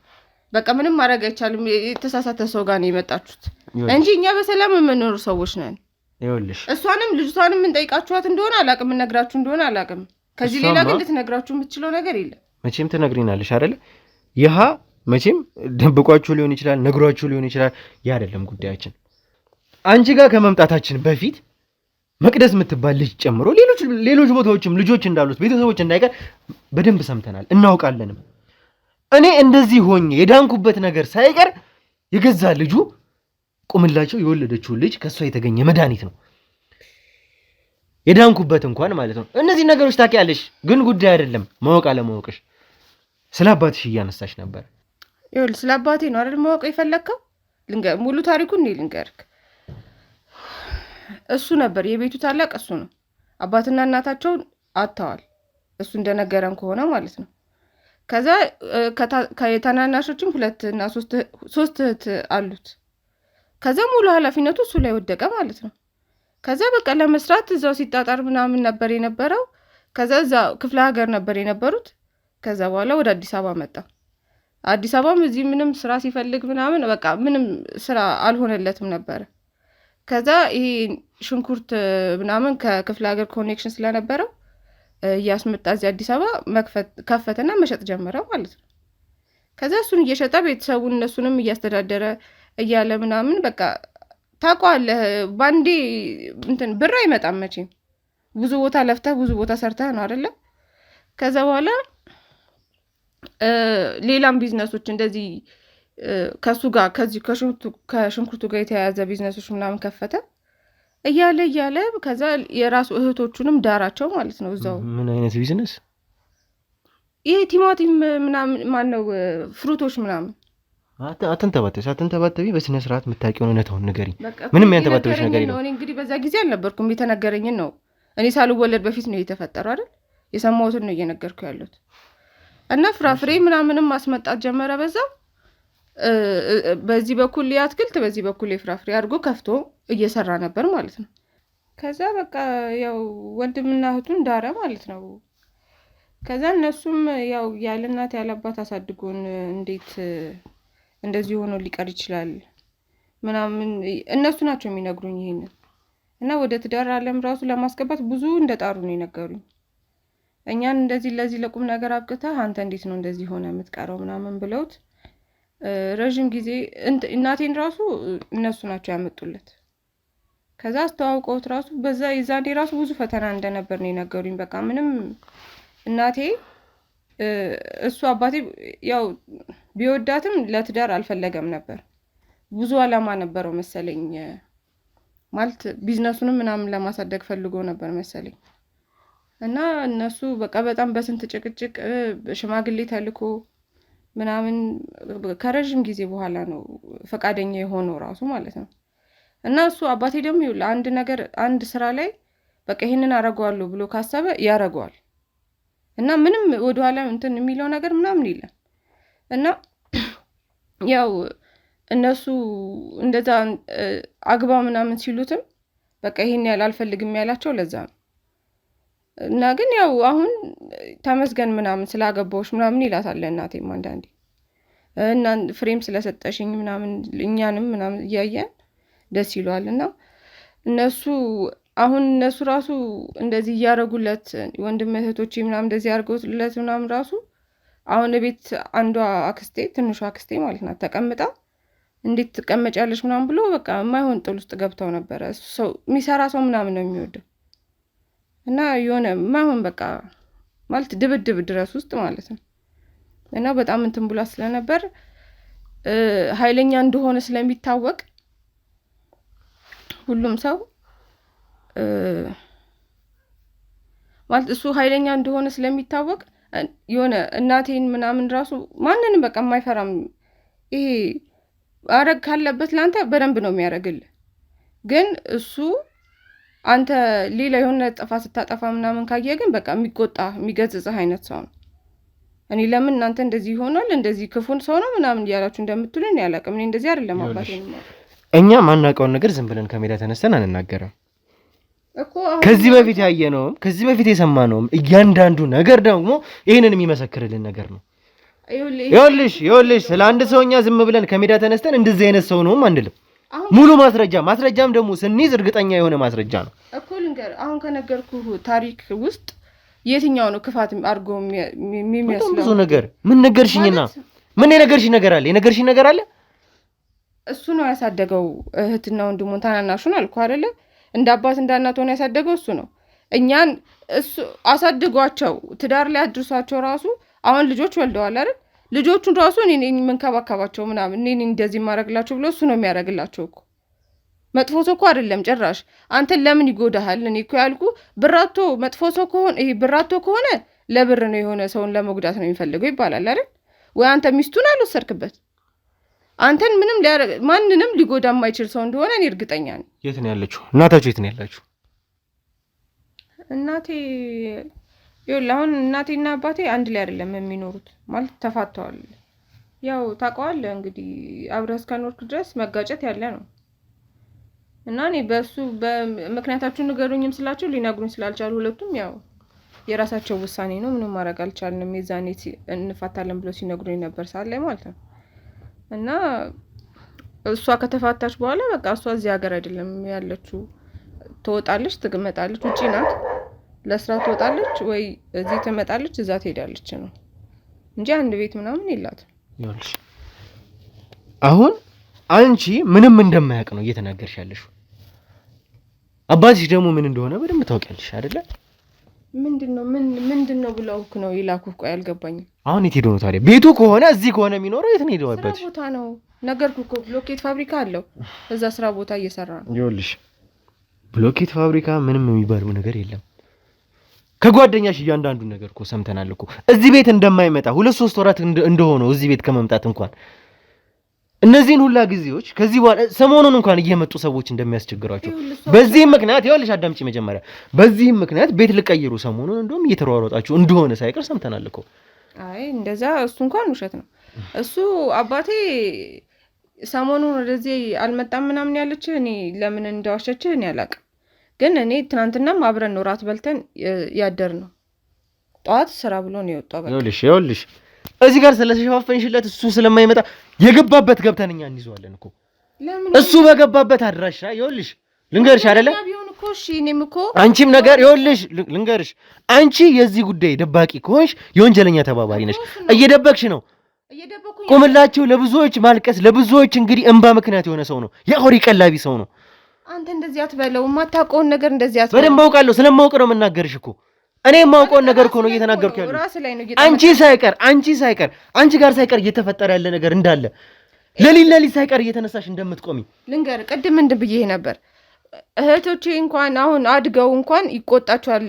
በቃ ምንም ማድረግ አይቻልም። የተሳሳተ ሰው ጋር ነው የመጣችሁት እንጂ እኛ በሰላም የምንኖር ሰዎች ነን። ይኸውልሽ እሷንም ልጅቷንም እንጠይቃችኋት እንደሆነ አላቅም፣ እነግራችሁ እንደሆነ አላቅም። ከዚህ ሌላ ግን ልትነግራችሁ የምትችለው ነገር የለም። መቼም ትነግሪናለሽ አይደለ? ይሃ መቼም ደብቋችሁ ሊሆን ይችላል፣ ነግሯችሁ ሊሆን ይችላል። ያ አይደለም ጉዳያችን። አንቺ ጋር ከመምጣታችን በፊት መቅደስ የምትባል ልጅ ጨምሮ ሌሎች ቦታዎችም ልጆች እንዳሉት ቤተሰቦች እንዳይቀር በደንብ ሰምተናል፣ እናውቃለንም። እኔ እንደዚህ ሆኜ የዳንኩበት ነገር ሳይቀር የገዛ ልጁ ቁምላቸው የወለደችውን ልጅ ከሷ የተገኘ መድኃኒት ነው የዳንኩበት እንኳን ማለት ነው። እነዚህ ነገሮች ታውቂያለሽ፣ ግን ጉዳይ አይደለም ማወቅ አለማወቅሽ። ስለ አባትሽ እያነሳሽ ነበር። ይኸውልህ ስለ አባቴ ነው አይደል ማወቅ የፈለግከው? ሙሉ ታሪኩን እኔ ልንገርክ። እሱ ነበር የቤቱ ታላቅ፣ እሱ ነው። አባትና እናታቸውን አጥተዋል፣ እሱ እንደነገረን ከሆነ ማለት ነው። ከዛ ከታናናሾችም 2 እና 3 እህት አሉት። ከዛ ሙሉ ኃላፊነቱ እሱ ላይ ወደቀ ማለት ነው። ከዛ በቃ ለመስራት እዛው ሲጣጣር ምናምን ነበር የነበረው። ከዛ እዛ ክፍለ ሀገር ነበር የነበሩት። ከዛ በኋላ ወደ አዲስ አበባ መጣ። አዲስ አበባም እዚህ ምንም ስራ ሲፈልግ ምናምን በቃ ምንም ስራ አልሆነለትም ነበር። ከዛ ይሄ ሽንኩርት ምናምን ከክፍለ ሀገር ኮኔክሽን ስለነበረው እያስመጣ እዚህ አዲስ አበባ ከፈተና መሸጥ ጀመረ ማለት ነው። ከዛ እሱን እየሸጠ ቤተሰቡን እነሱንም እያስተዳደረ እያለ ምናምን በቃ ታውቀዋለህ፣ ባንዴ ብር አይመጣም መቼም። ብዙ ቦታ ለፍተህ ብዙ ቦታ ሰርተህ ነው አይደለ? ከዛ በኋላ ሌላም ቢዝነሶች እንደዚህ ከሱ ጋር ከዚህ ከሽንኩርቱ ጋር የተያያዘ ቢዝነሶች ምናምን ከፈተ እያለ ከዛ የራሱ እህቶቹንም ዳራቸው ማለት ነው እዛው። ምን አይነት ቢዝነስ? ይሄ ቲማቲም ምናምን ማነው ፍሩቶች ምናምን። አትንተባተቢ፣ በስነ ስርዓት የምታውቂውን እውነታውን ንገሪኝ። ምንም ያንተባተበሽ ነገር የለም። እኔ እንግዲህ በዛ ጊዜ አልነበርኩም፣ የተነገረኝን ነው። እኔ ሳልወለድ በፊት ነው የተፈጠረው አይደል? የሰማሁትን ነው እየነገርኩ ያለሁት። እና ፍራፍሬ ምናምንም ማስመጣት ጀመረ በዛው። በዚህ በኩል የአትክልት በዚህ በኩል የፍራፍሬ አድርጎ ከፍቶ እየሰራ ነበር ማለት ነው። ከዛ በቃ ያው ወንድምና እህቱን ዳረ ማለት ነው። ከዛ እነሱም ያው ያለ እናት ያለ አባት አሳድጎን እንዴት እንደዚህ ሆኖ ሊቀር ይችላል ምናምን እነሱ ናቸው የሚነግሩኝ ይሄንን። እና ወደ ትዳር ዓለም ራሱ ለማስገባት ብዙ እንደጣሩ ነው የነገሩኝ። እኛን እንደዚህ ለዚህ ለቁም ነገር አብቅተህ አንተ እንዴት ነው እንደዚህ ሆነ የምትቀረው ምናምን ብለውት ረጅም ጊዜ እናቴን ራሱ እነሱ ናቸው ያመጡለት። ከዛ አስተዋውቀውት ራሱ በዛ የዛኔ ራሱ ብዙ ፈተና እንደነበር ነው የነገሩኝ። በቃ ምንም እናቴ እሱ አባቴ ያው ቢወዳትም ለትዳር አልፈለገም ነበር። ብዙ አላማ ነበረው መሰለኝ፣ ማለት ቢዝነሱንም ምናምን ለማሳደግ ፈልጎ ነበር መሰለኝ። እና እነሱ በቃ በጣም በስንት ጭቅጭቅ ሽማግሌ ተልኮ ምናምን ከረጅም ጊዜ በኋላ ነው ፈቃደኛ የሆነው ራሱ ማለት ነው። እና እሱ አባቴ ደግሞ ለአንድ ነገር አንድ ስራ ላይ በቃ ይሄንን አረጋዋለሁ ብሎ ካሰበ ያረጋዋል። እና ምንም ወደኋላ የሚለው ነገር ምናምን የለም። እና ያው እነሱ እንደዛ አግባ ምናምን ሲሉትም በቃ ይሄን ያህል አልፈልግም ያላቸው ለዛ ነው። እና ግን ያው አሁን ተመስገን ምናምን ስላገባሁሽ ምናምን ይላታል እናቴም አንዳንዴ እና ፍሬም ስለሰጠሽኝ ምናምን እኛንም ምናምን እያየን ደስ ይሏል። እና እነሱ ራሱ እንደዚህ እያረጉለት ወንድም እህቶቼ ምናምን እንደዚህ ያርገውለት ምናምን ራሱ አሁን ቤት አንዷ አክስቴ ትንሿ አክስቴ ማለት ናት ተቀምጣ እንዴት ትቀመጫለሽ ምናምን ብሎ በቃ የማይሆን ጥል ውስጥ ገብተው ነበረ። ሰው የሚሰራ ሰው ምናምን ነው የሚወደው እና የሆነ የማይሆን በቃ ማለት ድብድብ ድረስ ውስጥ ማለት ነው። እና በጣም እንትን ብላ ስለነበር ኃይለኛ እንደሆነ ስለሚታወቅ ሁሉም ሰው ማለት እሱ ኃይለኛ እንደሆነ ስለሚታወቅ የሆነ እናቴን ምናምን ራሱ ማንንም በቃ የማይፈራም። ይሄ አረግ ካለበት ላንተ በደንብ ነው የሚያረግልህ። ግን እሱ አንተ ሌላ የሆነ ጥፋት ስታጠፋ ምናምን ካየ ግን በቃ የሚቆጣ የሚገጽጽህ አይነት ሰው ነው። እኔ ለምን እናንተ እንደዚህ ይሆናል እንደዚህ ክፉን ሰው ነው ምናምን እያላችሁ እንደምትሉኝ ያላቅም። እኔ እንደዚህ አይደለም አባቴ ነው። እኛ ማናውቀውን ነገር ዝም ብለን ከሜዳ ተነስተን አንናገርም እኮ። ከዚህ በፊት ያየነውም ከዚህ በፊት የሰማነውም እያንዳንዱ ነገር ደግሞ ይሄንን የሚመሰክርልን ነገር ነው። ይኸውልሽ ስለ አንድ ሰውኛ ዝም ብለን ከሜዳ ተነስተን እንደዚህ አይነት ሰው ነውም አንልም። ሙሉ ማስረጃም ደግሞ ስንይዝ እርግጠኛ የሆነ ማስረጃ ነው እኮ ልንገር። አሁን ከነገርኩህ ታሪክ ውስጥ የትኛው ነው ክፋት አድርጎ የሚመስለው? ብዙ ነገር ምን ነገርሽኝና ምን የነገርሽኝ ነገር አለ? እሱ ነው ያሳደገው እህትና ወንድሙን ታናናሹን አልኩ አይደለ? እንደ አባት እንደ እናት ሆነ ያሳደገው እሱ ነው። እኛን እሱ አሳድጓቸው ትዳር ላይ አድርሷቸው ራሱ አሁን ልጆች ወልደዋል አይደል? ልጆቹን ራሱ እኔ የምንከባከባቸው ምናምን እኔ እንደዚህ ማረግላቸው ብሎ እሱ ነው የሚያረግላቸው እኮ። መጥፎ ሰው እኮ አይደለም ጭራሽ። አንተን ለምን ይጎዳሃል? እኔ እኮ ያልኩ ብራቶ መጥፎ ሰው ከሆነ ይሄ ብራቶ ከሆነ ለብር ነው የሆነ ሰውን ለመጉዳት ነው የሚፈልገው ይባላል አይደል? ወይ አንተ ሚስቱን አልወሰድክበት አንተን ማንንም ሊጎዳ የማይችል ሰው እንደሆነ እኔ እርግጠኛ ነኝ። የት ነው ያለችው እናታችሁ? የት ነው ያላችሁ? እናቴ ይኸውልህ አሁን እናቴና አባቴ አንድ ላይ አይደለም የሚኖሩት፣ ማለት ተፋተዋል። ያው ታውቀዋለህ እንግዲህ አብረህ እስከኖርክ ድረስ መጋጨት ያለ ነው። እና እኔ በሱ በምክንያታችሁ ንገሩኝም ስላቸው ሊነግሩኝ ስላልቻሉ ሁለቱም ያው የራሳቸው ውሳኔ ነው፣ ምንም ማድረግ አልቻልንም። የዛኔ እንፋታለን ብለው ሲነግሩኝ ነበር ሳለ ማለት ነው። እና እሷ ከተፋታች በኋላ በቃ እሷ እዚህ ሀገር አይደለም ያለችው፣ ትወጣለች፣ ትመጣለች፣ ውጪ ናት፣ ለስራ ትወጣለች ወይ እዚህ ትመጣለች፣ እዛ ትሄዳለች ነው እንጂ አንድ ቤት ምናምን የላትም። ይኸውልሽ አሁን አንቺ ምንም እንደማያውቅ ነው እየተናገርሽ ያለሽው። አባትሽ ደግሞ ምን እንደሆነ በደንብ ታውቂያለሽ አይደለ? ምንድነው ብለውክ ነው ይላኩህ? ቆይ አልገባኝም። አሁን የት ሄዶ ነው ታዲያ? ቤቱ ከሆነ እዚህ ከሆነ የሚኖረው የት ነው ሄደው? አባትሽ ስራ ቦታ ነው ነገርኩህ እኮ ብሎኬት ፋብሪካ አለው፣ እዛ ስራ ቦታ እየሰራ ነው። ይኸውልሽ ብሎኬት ፋብሪካ ምንም የሚባለው ነገር የለም። ከጓደኛሽ እያንዳንዱ ነገር እኮ ሰምተናል እኮ። እዚህ ቤት እንደማይመጣ 2-3 ወራት እንደሆነው እዚህ ቤት ከመምጣት እንኳን እነዚህን ሁላ ጊዜዎች ከዚህ በኋላ ሰሞኑን እንኳን እየመጡ ሰዎች እንደሚያስቸግሯቸው በዚህም ምክንያት ይኸውልሽ አዳምጪ መጀመሪያ። በዚህም ምክንያት ቤት ልቀይሩ ሰሞኑን እንደውም እየተሯሯጣችሁ እንደሆነ ሳይቀር ሰምተናል እኮ። አይ እንደዛ እሱ እንኳን ውሸት ነው። እሱ አባቴ ሰሞኑን ወደዚህ አልመጣም ምናምን ያለች እኔ ለምን እንደዋሸች እኔ አላውቅም። ግን እኔ ትናንትናም አብረን ነው ራት በልተን ያደር ነው። ጠዋት ስራ ብሎ ነው የወጣው። በቃ ይኸውልሽ እዚህ ጋር ስለተሸፋፈንሽለት እሱ ስለማይመጣ የገባበት ገብተን እኛ እንይዘዋለን እኮ። እሱ በገባበት አድራሻ ይኸውልሽ ልንገርሽ አይደለ? እሺ እኔም እኮ አንቺም ነገር ይኸውልሽ ልንገርሽ፣ አንቺ የዚህ ጉዳይ ደባቂ ከሆንሽ የወንጀለኛ ተባባሪ ነሽ። እየደበቅሽ ነው። ቆምላቸው ለብዙዎች ማልቀስ ለብዙዎች እንግዲህ እንባ ምክንያት የሆነ ሰው ነው። የአውሪ ቀላቢ ሰው ነው። አንተ እንደዚህ አትበለው። የማታውቀውን ነገር እንደዚህ አትበለው። በደንብ አውቃለሁ። ስለማውቅ ነው የምናገርሽ እኮ። እኔ የማውቀውን ነገር እኮ ነው እየተናገርኩ ያለው። አንቺ አንቺ ጋር ሳይቀር እየተፈጠረ ያለ ነገር እንዳለ ለሊት ሳይቀር እየተነሳሽ እንደምትቆሚ ልንገር። ቅድም እንድን ብዬ ነበር። እህቶቼ እንኳን አሁን አድገው እንኳን ይቆጣቸዋል።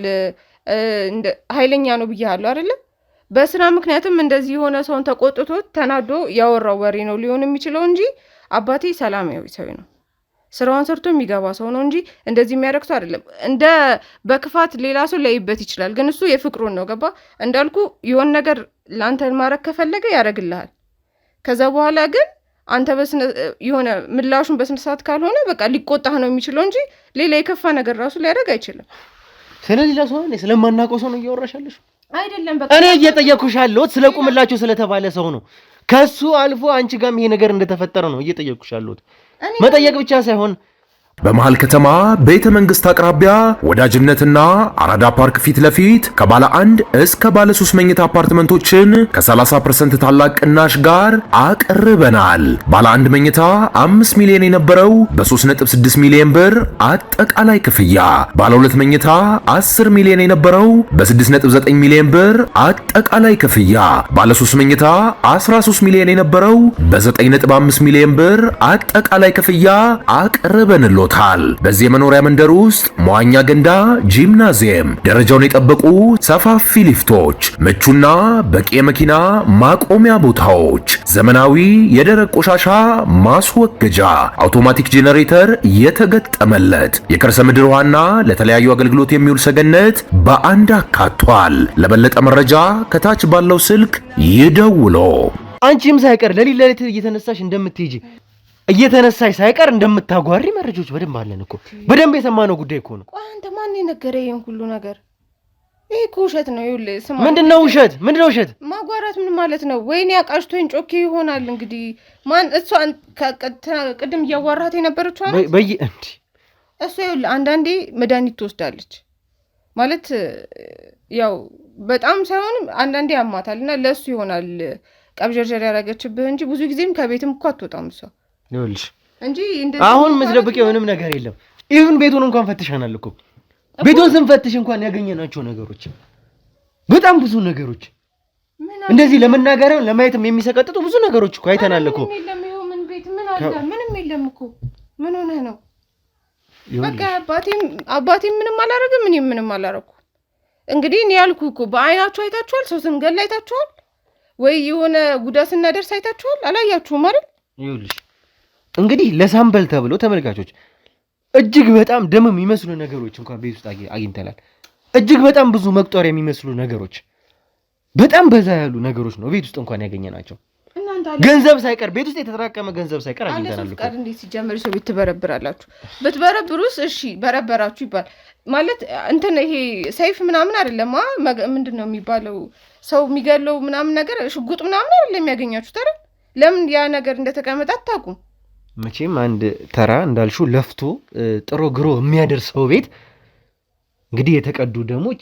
ኃይለኛ ነው ብዬሃለሁ አይደለ? በስራ ምክንያትም እንደዚህ የሆነ ሰውን ተቆጥቶ ተናዶ ያወራው ወሬ ነው ሊሆን የሚችለው እንጂ አባቴ ሰላማዊ ሰው ነው። ስራውን ሰርቶ የሚገባ ሰው ነው እንጂ እንደዚህ የሚያደርግ ሰው አይደለም። እንደ በክፋት ሌላ ሰው ላይበት ይችላል፣ ግን እሱ የፍቅሩን ነው። ገባ? እንዳልኩ የሆነ ነገር ለአንተ ማድረግ ከፈለገ ያደርግልሃል። ከዛ በኋላ ግን አንተ የሆነ ምላሹን በስነ ስርዓት ካልሆነ በቃ ሊቆጣህ ነው የሚችለው እንጂ ሌላ የከፋ ነገር ራሱ ሊያደርግ አይችልም። ስለሌላ ሰው ነው ስለማናውቀው ሰው ነው እያወራሻለሽ አይደለም። በቃ እኔ እየጠየኩሽ ያለሁት ስለቁምላችሁ ስለተባለ ሰው ነው። ከሱ አልፎ አንቺ ጋርም ይሄ ነገር እንደተፈጠረ ነው እየጠየኩሽ ያለሁት። መጠየቅ ብቻ ሳይሆን በመሃል ከተማ ቤተ መንግስት አቅራቢያ ወዳጅነትና አራዳ ፓርክ ፊት ለፊት ከባለ 1 እስከ ባለ 3 መኝታ አፓርትመንቶችን ከ30% ታላቅ ቅናሽ ጋር አቅርበናል። ባለ 1 መኝታ 5 ሚሊዮን የነበረው በ3.6 ሚሊዮን ብር አጠቃላይ ክፍያ፣ ባለ 2 መኝታ 10 ሚሊዮን የነበረው በ6.9 ሚሊዮን ብር አጠቃላይ ክፍያ፣ ባለ 3 መኝታ 13 ሚሊዮን የነበረው በ9.5 ሚሊዮን ብር አጠቃላይ ክፍያ አቅርበንሎ ታል። በዚህ የመኖሪያ መንደር ውስጥ መዋኛ ገንዳ፣ ጂምናዚየም፣ ደረጃውን የጠበቁ ሰፋፊ ሊፍቶች፣ ምቹና በቂ የመኪና ማቆሚያ ቦታዎች፣ ዘመናዊ የደረቅ ቆሻሻ ማስወገጃ፣ አውቶማቲክ ጄኔሬተር የተገጠመለት የከርሰ ምድር ውሃና ለተለያዩ አገልግሎት የሚውል ሰገነት በአንድ አካቷል። ለበለጠ መረጃ ከታች ባለው ስልክ ይደውሎ። አንቺም ሳይቀር ለሊት እየተነሳሽ እንደምትሄጂ እየተነሳሽ ሳይቀር እንደምታጓሪ መረጃዎች በደንብ አለን እኮ። በደንብ የሰማነው ጉዳይ እኮ ነው። ቆይ አንተ ማን የነገረህ ይሄን ሁሉ ነገር? ይሄ እኮ ውሸት ነው። ይኸውልህ ስማ፣ ምንድነው ውሸት? ምንድነው ውሸት? ማጓራት ምን ማለት ነው? ወይኔ አቃሽቶኝ ጮኬ ይሆናል እንግዲህ። ማን እሷን ቅድም እያዋራሃት የነበረችው አይደል? እንዴ እሷ ይኸውልህ አንዳንዴ መድኃኒት ትወስዳለች ማለት ያው በጣም ሳይሆን አንዳንዴ ያማታልና ለሱ ይሆናል ቀብጀርጀር ያደረገችብህ እንጂ ብዙ ጊዜም ከቤትም እኮ አትወጣም እሷ። ይኸውልሽ አሁን የምትደብቂው ምንም ነገር የለም። ኢቭን ቤቱን እንኳን ፈትሸናል እኮ። ቤቱን ስንፈትሽ እንኳን ያገኘናቸው ነገሮች በጣም ብዙ ነገሮች እንደዚህ ለመናገር ለማየትም የሚሰቀጥጡ ብዙ ነገሮች እኮ አይተናል እኮ። ምን ቤት ምን አለ? ምንም የለም እኮ። ምን ሆነህ ነው? በቃ አባቴም ምንም አላረገም፣ እኔም ምንም አላረኩ። እንግዲህ እኔ ያልኩህ እኮ በአይናችሁ አይታችኋል። ሰው ስንገል አይታችኋል ወይ? የሆነ ጉዳት ስናደርስ አይታችኋል? አላያችሁም አይደል? ይኸውልሽ እንግዲህ ለሳምበል ተብሎ ተመልካቾች እጅግ በጣም ደም የሚመስሉ ነገሮች እንኳን ቤት ውስጥ አግኝተናል። እጅግ በጣም ብዙ መቁጠሪያ የሚመስሉ ነገሮች፣ በጣም በዛ ያሉ ነገሮች ነው ቤት ውስጥ እንኳን ያገኘናቸው። ገንዘብ ሳይቀር ቤት ውስጥ የተጠራቀመ ገንዘብ ሳይቀር አግኝተናል እኮ። አለ እንዴት ሲጀምር ሰው ቤት ትበረብራላችሁ? ብትበረብሩስ እሺ በረበራችሁ ይባል ማለት እንትን ይሄ ሰይፍ ምናምን አይደለም። ምንድነው የሚባለው? ሰው የሚገለው ምናምን ነገር ሽጉጥ ምናምን አይደለም የሚያገኛችሁት አይደል? ለምን ያ ነገር እንደተቀመጠ አታውቁም? መቼም አንድ ተራ እንዳልሽው ለፍቶ ጥሮ ግሮ የሚያደርሰው ቤት እንግዲህ የተቀዱ ደሞች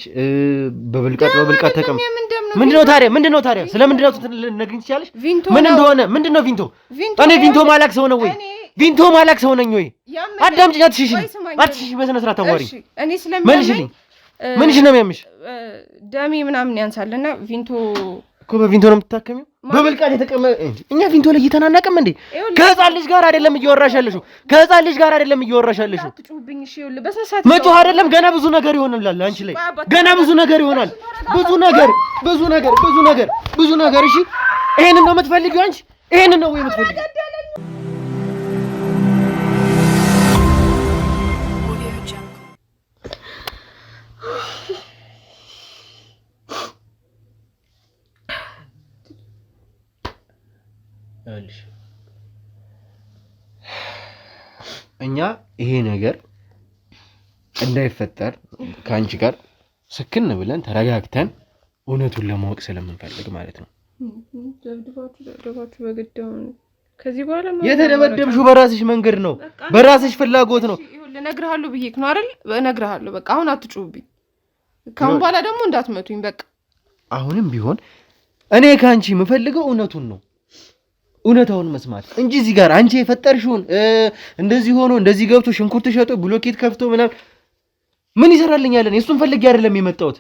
በብልቃጥ ተቀም ምንድነው ታዲያ ስለምንድነው ልትነግሪኝ ትችያለሽ? ምንድነው ቪንቶ? እኔ ቪንቶ ማላክ ሰው ነው ወይ? ቪንቶ ማላክ ሰው ነኝ ወይ? አዳምጪኝ። አትሽሽ በስነ ስርዓት አዋሪ። እኔ ስለምን ምንሽ ነው የሚያምሽ? ደሜ ምናምን ያንሳልና ቪንቶ እኮ በቪንቶ ነው የምትታከሚው? በብልቃት የተቀመጠ እኛ ቪንቶ ላይ እየተናናቅም እንዴ? ከህፃን ልጅ ጋር አይደለም እያወራሽ ያለሽው። መጮህ አይደለም። ገና ብዙ ነገር ይሆናል አንቺ ላይ ገና ብዙ ነገር ይሆናል። ብዙ ነገር። እሺ ይሄንን ነው የምትፈልጊው አንቺ? ይሄንን ነው ወይ የምትፈልጊው? እኛ ይሄ ነገር እንዳይፈጠር ከአንቺ ጋር ስክን ብለን ተረጋግተን እውነቱን ለማወቅ ስለምንፈልግ ማለት ነው። ደብድባችሁ በግዳው ከዚህ በኋላ የተደበደብሽው በራስሽ መንገድ ነው፣ በራስሽ ፍላጎት ነው። እነግርሃለሁ ብዬሽ ነው አይደል? እነግርሃለሁ። በቃ አሁን አትጩህብኝ። ካሁን በኋላ ደግሞ እንዳትመቱኝ። በቃ አሁንም ቢሆን እኔ ከአንቺ የምፈልገው እውነቱን ነው፣ እውነታውን መስማት እንጂ እዚህ ጋር አንቺ የፈጠርሽውን እንደዚህ ሆኖ እንደዚህ ገብቶ ሽንኩርት ሸጦ ብሎኬት ከፍቶ ምናምን ምን ይሰራልኛል? እሱን ፈልጌ አይደለም የመጣሁት።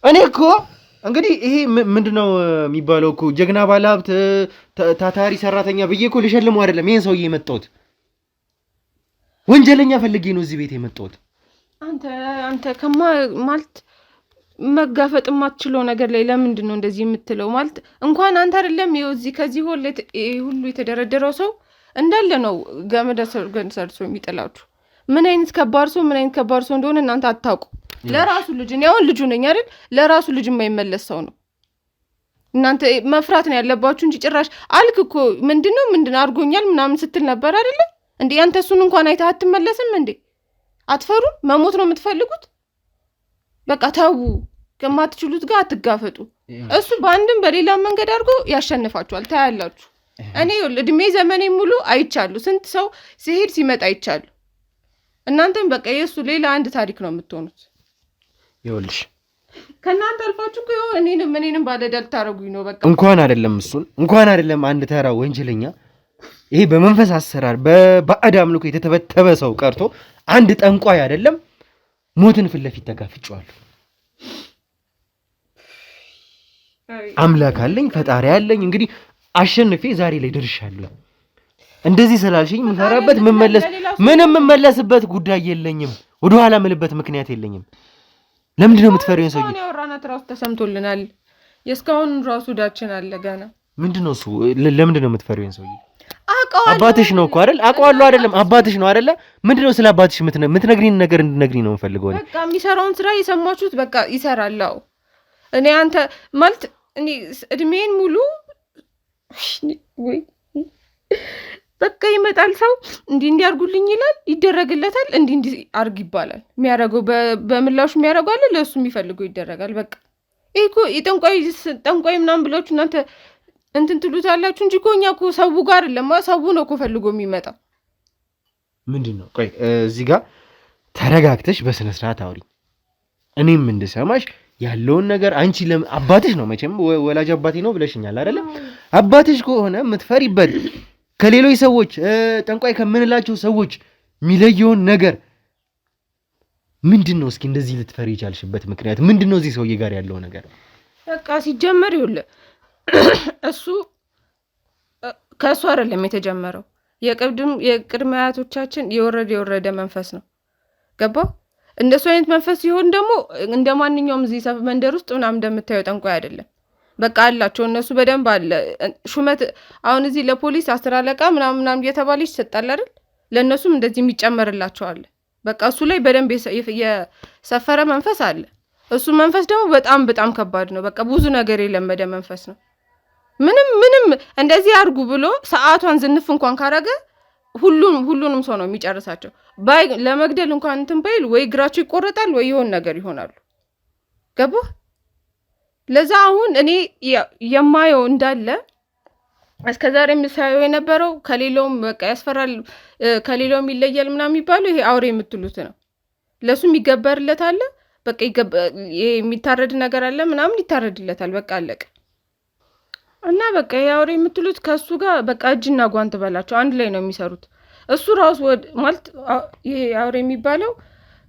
እኔ እኮ እንግዲህ ይሄ ምንድነው የሚባለው እኮ ጀግና ባለሀብት ታታሪ ሰራተኛ ብዬ እኮ ልሸልመው አይደለም ይሄን ሰውዬ የመጣሁት። ወንጀለኛ ፈልጌ ነው እዚህ ቤት የመጣሁት። አንተ ማለት መጋፈጥ የማትችለው ነገር ላይ ለምንድን ነው እንደዚህ የምትለው? ማለት እንኳን አንተ አይደለም እዚህ ከዚህ ሁሉ የተደረደረው ሰው እንዳለ ነው ገመድ ሰርቶ የሚጥላችሁ። ምን አይነት ከባድ ሰው እንደሆነ እናንተ አታውቁ። ለራሱ ልጅ እኔ አሁን ልጁ ነኝ አይደል? ለራሱ ልጅ የማይመለስ ሰው ነው። እናንተ መፍራት ነው ያለባችሁ እንጂ ጭራሽ አልክ እኮ ምንድነው አድርጎኛል ምናምን ስትል ነበር አይደለ እንዴ? አንተ እሱን እንኳን አይተህ አትመለስም እንዴ? አትፈሩም? መሞት ነው የምትፈልጉት? በቃ ተው፣ ከማትችሉት ጋር አትጋፈጡ። እሱ በአንድም በሌላ መንገድ አድርጎ ያሸንፋችኋል። ታያላችሁ። እኔ እድሜ ዘመኔ ሙሉ አይቻለሁ። ስንት ሰው ሲሄድ ሲመጣ አይቻለሁ። እናንተም በቃ የእሱ ሌላ አንድ ታሪክ ነው የምትሆኑት። ይኸውልሽ ከእናንተ አልፋችሁ እኮ እኔንም ባለዕዳ ልታረጉኝ ነው። በቃ እንኳን አይደለም አንድ ተራ ወንጀለኛ፣ ይሄ በመንፈስ አሰራር በባዕድ አምልኮ የተተበተበ ሰው ቀርቶ አንድ ጠንቋይ አይደለም ሞትን ፊት ለፊት ተጋፍጫለሁ። አምላክ አለኝ፣ ፈጣሪ አለኝ። እንግዲህ አሸንፌ ዛሬ ላይ ደርሻለሁ። እንደዚህ ስላልሽኝ ምንም የምመለስበት ጉዳይ የለኝም። ወደኋላ ምልበት ምክንያት የለኝም። ለምንድን ነው የምትፈሪውን ሰውዬ? አሁን ያወራናት ራሱ ተሰምቶልናል። የእስካሁን ራሱ ዳችን አለ ገና። ምንድነው እሱ? ለምንድን ነው የምትፈሪውን ሰውዬ? አባትሽ ነው እኮ አይደል? አውቀዋለሁ አይደለም? አባትሽ ነው አይደለ? ምንድነው ስለ አባትሽ የምትነግሪኝ ነገር እንድነግሪኝ ነው የምፈልገው። በቃ የሚሰራውን ስራ የሰማችሁት፣ በቃ ይሰራል። እኔ አንተ ማለት እኔ እድሜን ሙሉ ወይ በቃ ይመጣል ሰው እንዲያርጉልኝ ይላል፣ ይደረግለታል። እንዲህ አርግ ይባላል። የሚያደርገው በምላሹ የሚያደርገው አለ፣ ለእሱ የሚፈልገው ይደረጋል። በቃ ይሄ እኮ ጠንቋይ ምናምን ብላችሁ እናንተ እንትን ትሉታላችሁ እንጂ እኮ እኛ እኮ ሰው ጋር አይደለም፣ ሰው ነው እኮ ፈልጎ የሚመጣው። ምንድን ነው? ቆይ እዚህ ጋር ተረጋግተሽ በስነ ስርዓት አውሪ፣ እኔም እንድሰማሽ ያለውን ነገር። አንቺ አባትሽ ነው መቼም ወላጅ አባቴ ነው ብለሽኛል አይደለ? አባትሽ ከሆነ የምትፈሪበት ከሌሎች ሰዎች ጠንቋይ ከምንላቸው ሰዎች የሚለየውን ነገር ምንድን ነው? እስኪ እንደዚህ ልትፈሪ የቻልሽበት ምክንያት ምንድን ነው? እዚህ ሰውዬ ጋር ያለው ነገር በቃ ሲጀመር ይኸውልህ እሱ ከእሱ አይደለም የተጀመረው። የቅድመ አያቶቻችን የወረደ መንፈስ ነው። ገባ? እንደሱ አይነት መንፈስ ሲሆን ደግሞ እንደ ማንኛውም እዚህ መንደር ውስጥ ምናምን እንደምታየው ጠንቋይ አይደለም። በቃ አላቸው እነሱ በደንብ አለ ሹመት። አሁን እዚህ ለፖሊስ 10 አለቃ ምናምን እየተባለ ይሰጣል አይደል? ለእነሱም እንደዚህ የሚጨመርላቸው አለ። በቃ እሱ ላይ በደንብ የሰፈረ መንፈስ አለ። እሱ መንፈስ ደግሞ በጣም ከባድ ነው። በቃ ብዙ ነገር የለመደ መንፈስ ነው። ምንም እንደዚህ አድርጉ ብሎ ሰዓቷን ዝንፍ እንኳን ካረገ ሁሉንም ሰው ነው የሚጨርሳቸው። ለመግደል እንኳን እንትን ባይል ወይ እግራቸው ይቆረጣል ወይ የሆነ ነገር ይሆናሉ። ገባ? ለዛ አሁን እኔ የማየው እንዳለ እስከዛሬ የምሳየው የነበረው ከሌላውም በቃ ያስፈራል፣ ከሌላውም ይለያል ምናምን የሚባለው ይሄ አውሬ የምትሉት ነው። ለሱ የሚገበርለት አለ። በቃ የሚታረድ ነገር አለ ምናምን ይታረድለታል። በቃ አለቀ። እና በቃ ይሄ አውሬ የምትሉት ከሱ ጋር በቃ እጅና ጓንት በላቸው አንድ ላይ ነው የሚሰሩት። እሱ ራሱ ማለት ይሄ አውሬ የሚባለው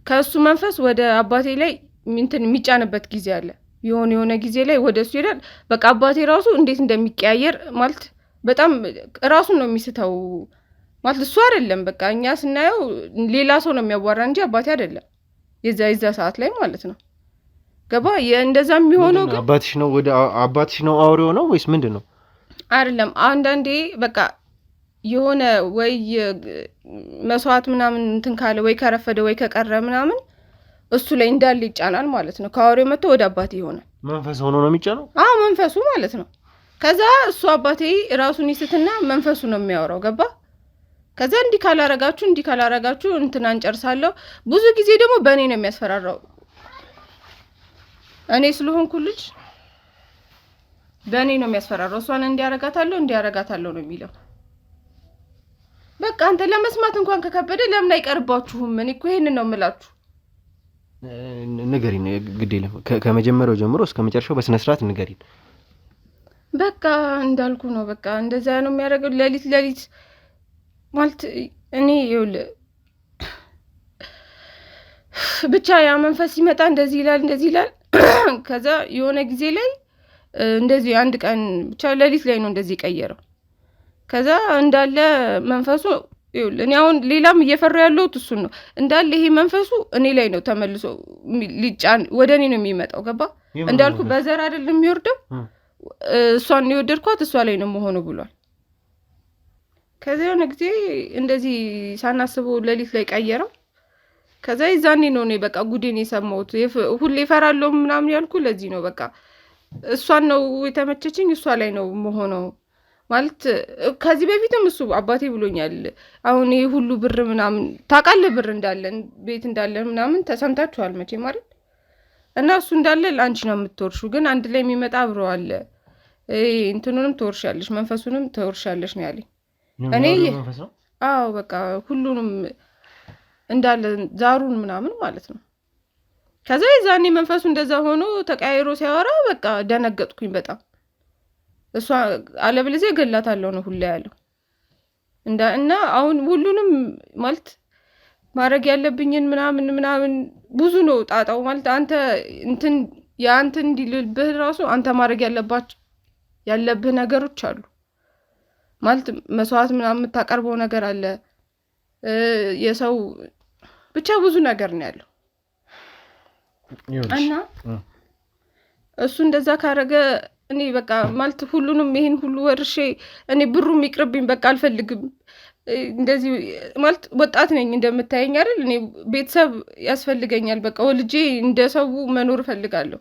ከሱ መንፈስ ወደ አባቴ ላይ እንትን የሚጫንበት ጊዜ አለ። የሆነ ጊዜ ላይ ወደ እሱ ይሄዳል። በቃ አባቴ ራሱ እንዴት እንደሚቀያየር ማለት በጣም ራሱን ነው የሚስተው ማለት እሱ አይደለም። በቃ እኛ ስናየው ሌላ ሰው ነው የሚያዋራ እንጂ አባቴ አይደለም። የዛ ሰዓት ላይ ማለት ነው። ገባ? እንደዛ የሚሆነው ግን አባትሽ ነው አውሬው ነው ወይስ ምንድን ነው? አይደለም። አንዳንዴ በቃ የሆነ ወይ መስዋዕት ምናምን እንትን ካለ ወይ ከረፈደ ወይ ከቀረ ምናምን እሱ ላይ እንዳለ ይጫናል ማለት ነው። ከአውሬው መጥቶ ወደ አባቴ ይሆናል። መንፈስ ሆኖ ነው የሚጫነው? መንፈሱ ማለት ነው። ከዛ እሱ አባቴ ራሱን ይስትና መንፈሱ ነው የሚያወራው። ገባ? ከዛ እንዲህ ካላረጋችሁ እንትን አንጨርሳለሁ። ብዙ ጊዜ ደግሞ በእኔ ነው የሚያስፈራራው። እኔ ስለሆንኩ ልጅ በእኔ ነው የሚያስፈራራው። እሷን እንዲያረጋታለሁ ነው የሚለው። በቃ አንተ ለመስማት እንኳን ከከበደ ለምን አይቀርባችሁም? እኔ እኮ ይሄንን ነው የምላችሁ። ንገሪን፣ ግድ የለም ከመጀመሪያው ጀምሮ እስከ መጨረሻው በስነ ስርዓት ንገሪን። በቃ እንዳልኩ ነው። በቃ እንደዛ ነው የሚያደርገው። ሌሊት ማለት እኔ ይኸውልህ ብቻ ያ መንፈስ ሲመጣ እንደዚህ ይላል። ከዛ የሆነ ጊዜ ላይ እንደዚህ አንድ ቀን ብቻ ሌሊት ላይ ነው እንደዚህ ቀየረው። ከዛ እንዳለ መንፈሱ እኔ አሁን ሌላም እየፈራሁ ያለሁት እሱን ነው። እንዳለ ይሄ መንፈሱ እኔ ላይ ነው ተመልሶ ሊጫን ወደ እኔ ነው የሚመጣው። ገባ? እንዳልኩ በዘር አይደለም የሚወርደው። እሷን የወደድኳት እሷ ላይ ነው መሆኑ ብሏል። ከዛ የሆነ ጊዜ እንደዚህ ሳናስበው ሌሊት ላይ ቀየረው። ከዛ ይዛኔ ነው እኔ በቃ ጉዴን የሰማሁት። ሁሌ እፈራለሁ ምናምን ያልኩ ለዚህ ነው። በቃ እሷን ነው የተመቸችኝ፣ እሷ ላይ ነው መሆነው ማለት ከዚህ በፊትም እሱ አባቴ ብሎኛል። አሁን ይሄ ሁሉ ብር ምናምን ታውቃለህ፣ ብር እንዳለን ቤት እንዳለን ምናምን ተሰምታችኋል መቼም አይደል? እና እሱ እንዳለ ለአንቺ ነው የምትወርሹ፣ ግን አንድ ላይ የሚመጣ አብሮ አለ። እንትኑንም ትወርሻለሽ፣ መንፈሱንም ትወርሻለሽ ነው ያለኝ። እኔ አዎ በቃ ሁሉንም እንዳለ ዛሩን ምናምን ማለት ነው። ከዛ የዛኔ መንፈሱ እንደዛ ሆኖ ተቀያይሮ ሲያወራ በቃ ደነገጥኩኝ በጣም። እሷ አለበለዚያ እገላታለሁ ነው ሁላ ያለው እና አሁን ሁሉንም ማለት ማድረግ ያለብኝን ምናምን ብዙ ነው ጣጣው ማለት አንተ የአንተ እንዲልብህ ራሱ አንተ ማድረግ ያለብህ ነገሮች አሉ ማለት መስዋዕት ምናምን የምታቀርበው ነገር አለ። የሰው ብቻ ብዙ ነገር ነው ያለው እና እሱ እንደዛ ካረገ እኔ በቃ ማለት ሁሉንም ይሄን ሁሉ ወርሼ እኔ ብሩም ይቅርብኝ በቃ አልፈልግም። እንደዚህ ማለት ወጣት ነኝ እንደምታየኝ አይደል? እኔ ቤተሰብ ያስፈልገኛል። በቃ ወልጄ እንደሰው መኖር እፈልጋለሁ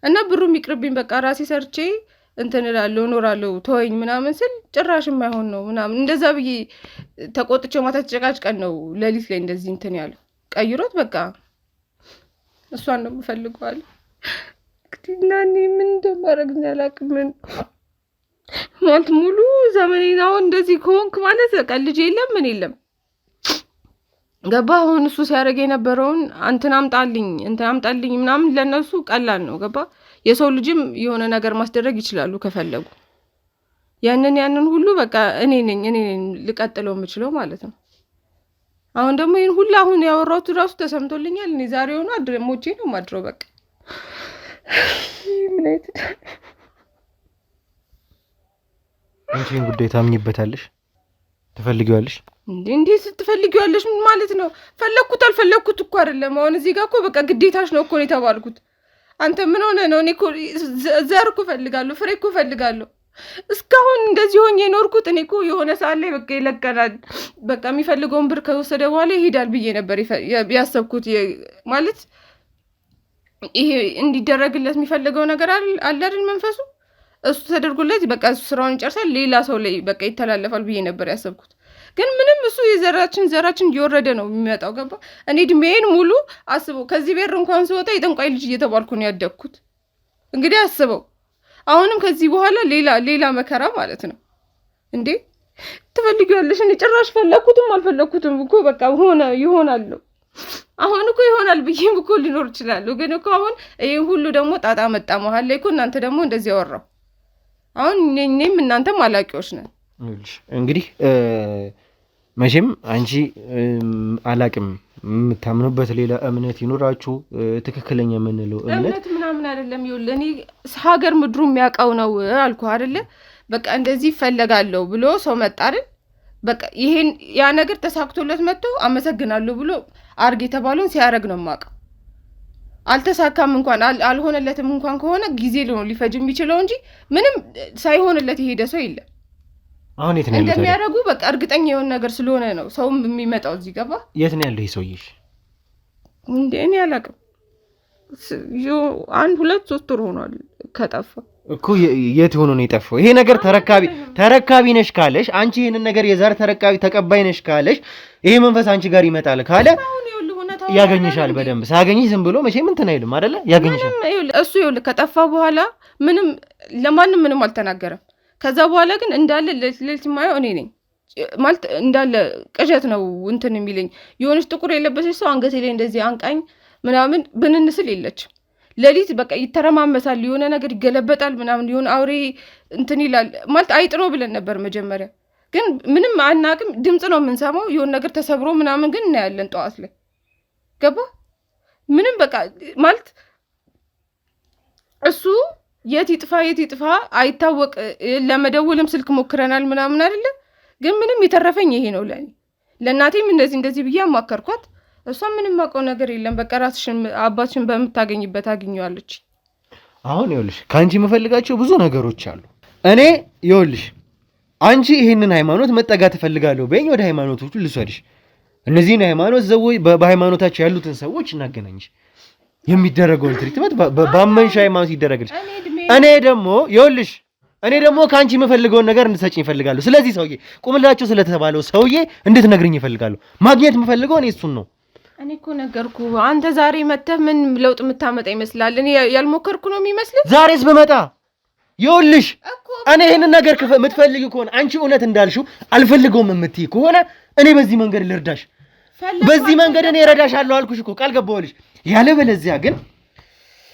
እና ብሩም ይቅርብኝ በቃ ራሴ ሰርቼ እንትን እላለሁ እኖራለሁ ተወኝ ምናምን ስል ጭራሽ የማይሆን ነው ምናምን እንደዛ ብዬ ተቆጥቼ ማታ ተጨቃጭቀን ነው ሌሊት ላይ እንደዚህ እንትን ያለው ቀይሮት በቃ እሷን ነው የምፈልገዋል። እና እኔ ምን እንደማደርግ አላውቅም። ማለት ሙሉ ዘመኔን አሁን እንደዚህ ከሆንክ ማለት በቃ ልጅ የለም ምን የለም ገባ። አሁን እሱ ሲያደርግ የነበረውን እንትን አምጣልኝ ምናምን ለነሱ ቀላል ነው ገባ። የሰው ልጅም የሆነ ነገር ማስደረግ ይችላሉ ከፈለጉ። ያንን ሁሉ በቃ እኔ ነኝ ልቀጥለው የምችለው ማለት ነው። አሁን ደግሞ ይሄን ሁሉ አሁን ያወራሁት ራሱ ተሰምቶልኛል። እኔ ዛሬውኑ ሞቼ ነው ማድረው በቃ አንቺን ጉዳይ ታምኝበታለሽ? ትፈልጊዋለሽ? እንዴት ትፈልጊዋለሽ ማለት ነው? ፈለኩት አልፈለኩት እኮ አይደለም። አሁን እዚህ ጋር እኮ በቃ ግዴታሽ ነው እኮ ነው የተባልኩት። አንተ ምን ሆነ ነው? እኔ እኮ ዘር እኮ እፈልጋለሁ፣ ፍሬ እኮ እፈልጋለሁ። እስካሁን እንደዚህ ሆኜ የኖርኩት እኔ እኮ የሆነ ሰዓት ላይ በቃ ይለቀናል፣ በቃ የሚፈልገውን ብር ከወሰደ በኋላ ይሄዳል ብዬ ነበር ያሰብኩት። ማለት ይሄ እንዲደረግለት የሚፈልገው ነገር አለ አይደል? መንፈሱ እሱ ተደርጎለት በቃ እሱ ስራውን ይጨርሳል፣ ሌላ ሰው ላይ በቃ ይተላለፋል ብዬ ነበር ያሰብኩት። ግን ምንም እሱ ዘራችን እየወረደ ነው የሚመጣው ገባ። እኔ እድሜን ሙሉ አስበው ከዚህ ቤር እንኳን ስወጣ የጠንቋይ ልጅ እየተባልኩ ነው ያደግኩት። እንግዲህ አስበው አሁንም ከዚህ በኋላ ሌላ መከራ ማለት ነው እንዴ። ትፈልጊዋለሽ? እኔ ጭራሽ ፈለኩትም አልፈለኩትም እኮ በቃ ይሆናል። አሁን እኮ ይሆናል ብዬም እኮ ሊኖር ይችላል። ግን እኮ አሁን ይሄ ሁሉ ደግሞ ጣጣ መጣ መሀል ላይ እኮ እናንተ ደግሞ እንደዚህ ያወራው። አሁን እኔም እናንተም አላቂዎች ነን። እንግዲህ መቼም አንቺ አላቅም የምታምኑበት ሌላ እምነት ይኖራችሁ፣ ትክክለኛ የምንለው እምነት ምናምን አይደለም። ይኸውልህ እኔ ሀገር ምድሩ የሚያውቀው ነው አልኩህ አይደለ? በቃ እንደዚህ ይፈለጋለሁ ብሎ ሰው መጣ አይደል? በቃ ይሄን ያ ነገር ተሳክቶለት መጥቶ አመሰግናለሁ ብሎ አርግ የተባለውን ሲያደርግ ነው የማውቀው። አልተሳካም እንኳን አልሆነለትም እንኳን ከሆነ ጊዜ ሊፈጅ የሚችለው እንጂ ምንም ሳይሆንለት የሄደ ሰው የለም። አሁን የት ነው ያለው? እንደሚያደርጉ በቃ እርግጠኛ የሆነ ነገር ስለሆነ ነው ሰውም የሚመጣው እዚህ ገባ። የት ነው ያለው ይሄ ሰውዬሽ? እንዴ እኔ አላውቅም። 1-2-3 ወር ሆኗል ከጠፋ እኮ። የት ሆኖ ነው የጠፋው? ይሄ ነገር ተረካቢ ነሽ ካለሽ አንቺ ይሄንን ነገር የዛር ተቀባይ ነሽ ካለሽ ይሄ መንፈስ አንቺ ጋር ይመጣል ካለ ያገኝሻል በደንብ። ሳገኝሽ ዝም ብሎ መቼም እንትን አይልም አይደለ? ያገኝሻል። እሱ ይኸውልህ ከጠፋ በኋላ ለማንም ምንም አልተናገረም። ከዛ በኋላ ግን እንዳለ ሌሊት ማየው እኔ ነኝ ማለት እንዳለ ቅዠት ነው እንትን የሚለኝ። የሆነች ጥቁር የለበሰች ሰው አንገቴ ላይ እንደዚህ አንቃኝ ምናምን ብንንስል የለችም። ሌሊት በቃ ይተረማመሳል፣ የሆነ ነገር ይገለበጣል ምናምን፣ የሆነ አውሬ እንትን ይላል ማለት አይጥ ነው ብለን ነበር መጀመሪያ። ግን ምንም አናቅም፣ ድምፅ ነው የምንሰማው። የሆነ ነገር ተሰብሮ ምናምን ግን እናያለን ጠዋት ላይ ገባ። ምንም በቃ ማለት እሱ የት ይጥፋ አይታወቅ። ለመደወልም ስልክ ሞክረናል ምናምን አይደለ? ግን ምንም የተረፈኝ ይሄ ነው ለኔ። ለእናቴም እንደዚህ ብዬ አማከርኳት። እሷ ምንም አውቀው ነገር የለም በቃ ራስሽን አባትሽን በምታገኝበት አግኘዋለች። አሁን ይኸውልሽ ከአንቺ የምፈልጋቸው ብዙ ነገሮች አሉ። እኔ ይኸውልሽ አንቺ ይሄንን ሃይማኖት መጠጋት እፈልጋለሁ በይኝ፣ ወደ ሃይማኖቶቹ ልውሰድሽ። እነዚህን ሃይማኖት ሰዎች በሃይማኖታቸው ያሉትን ሰዎች እናገናኝሽ። የሚደረገውን ትሪትመንት በአመንሽ ሃይማኖት ይደረግልሽ። እኔ እድሜ እኔ ደግሞ ካንቺ የምፈልገውን ነገር እንድትሰጪኝ እፈልጋለሁ። ስለዚህ ሰውዬ ቁምላቸው ስለተባለው ሰውዬ እንድትነግሪኝ እፈልጋለሁ። ማግኘት የምፈልገው እኔ እሱን ነው። እኔ እኮ ነገርኩ። አንተ ዛሬ መተህ ምን ለውጥ የምታመጣ ይመስላል? እኔ ያልሞከርኩ ነው የሚመስልህ? ዛሬስ በመጣ ይኸውልሽ፣ እኔ ይሄንን ነገር የምትፈልጊው ከሆነ አንቺ እውነት እንዳልሽው አልፈልገውም የምትይ ከሆነ እኔ በዚህ መንገድ ልርዳሽ፣ በዚህ መንገድ እኔ እረዳሻለሁ አልኩሽ እኮ ቃል ገባሁልሽ። ያለበለዚያ ግን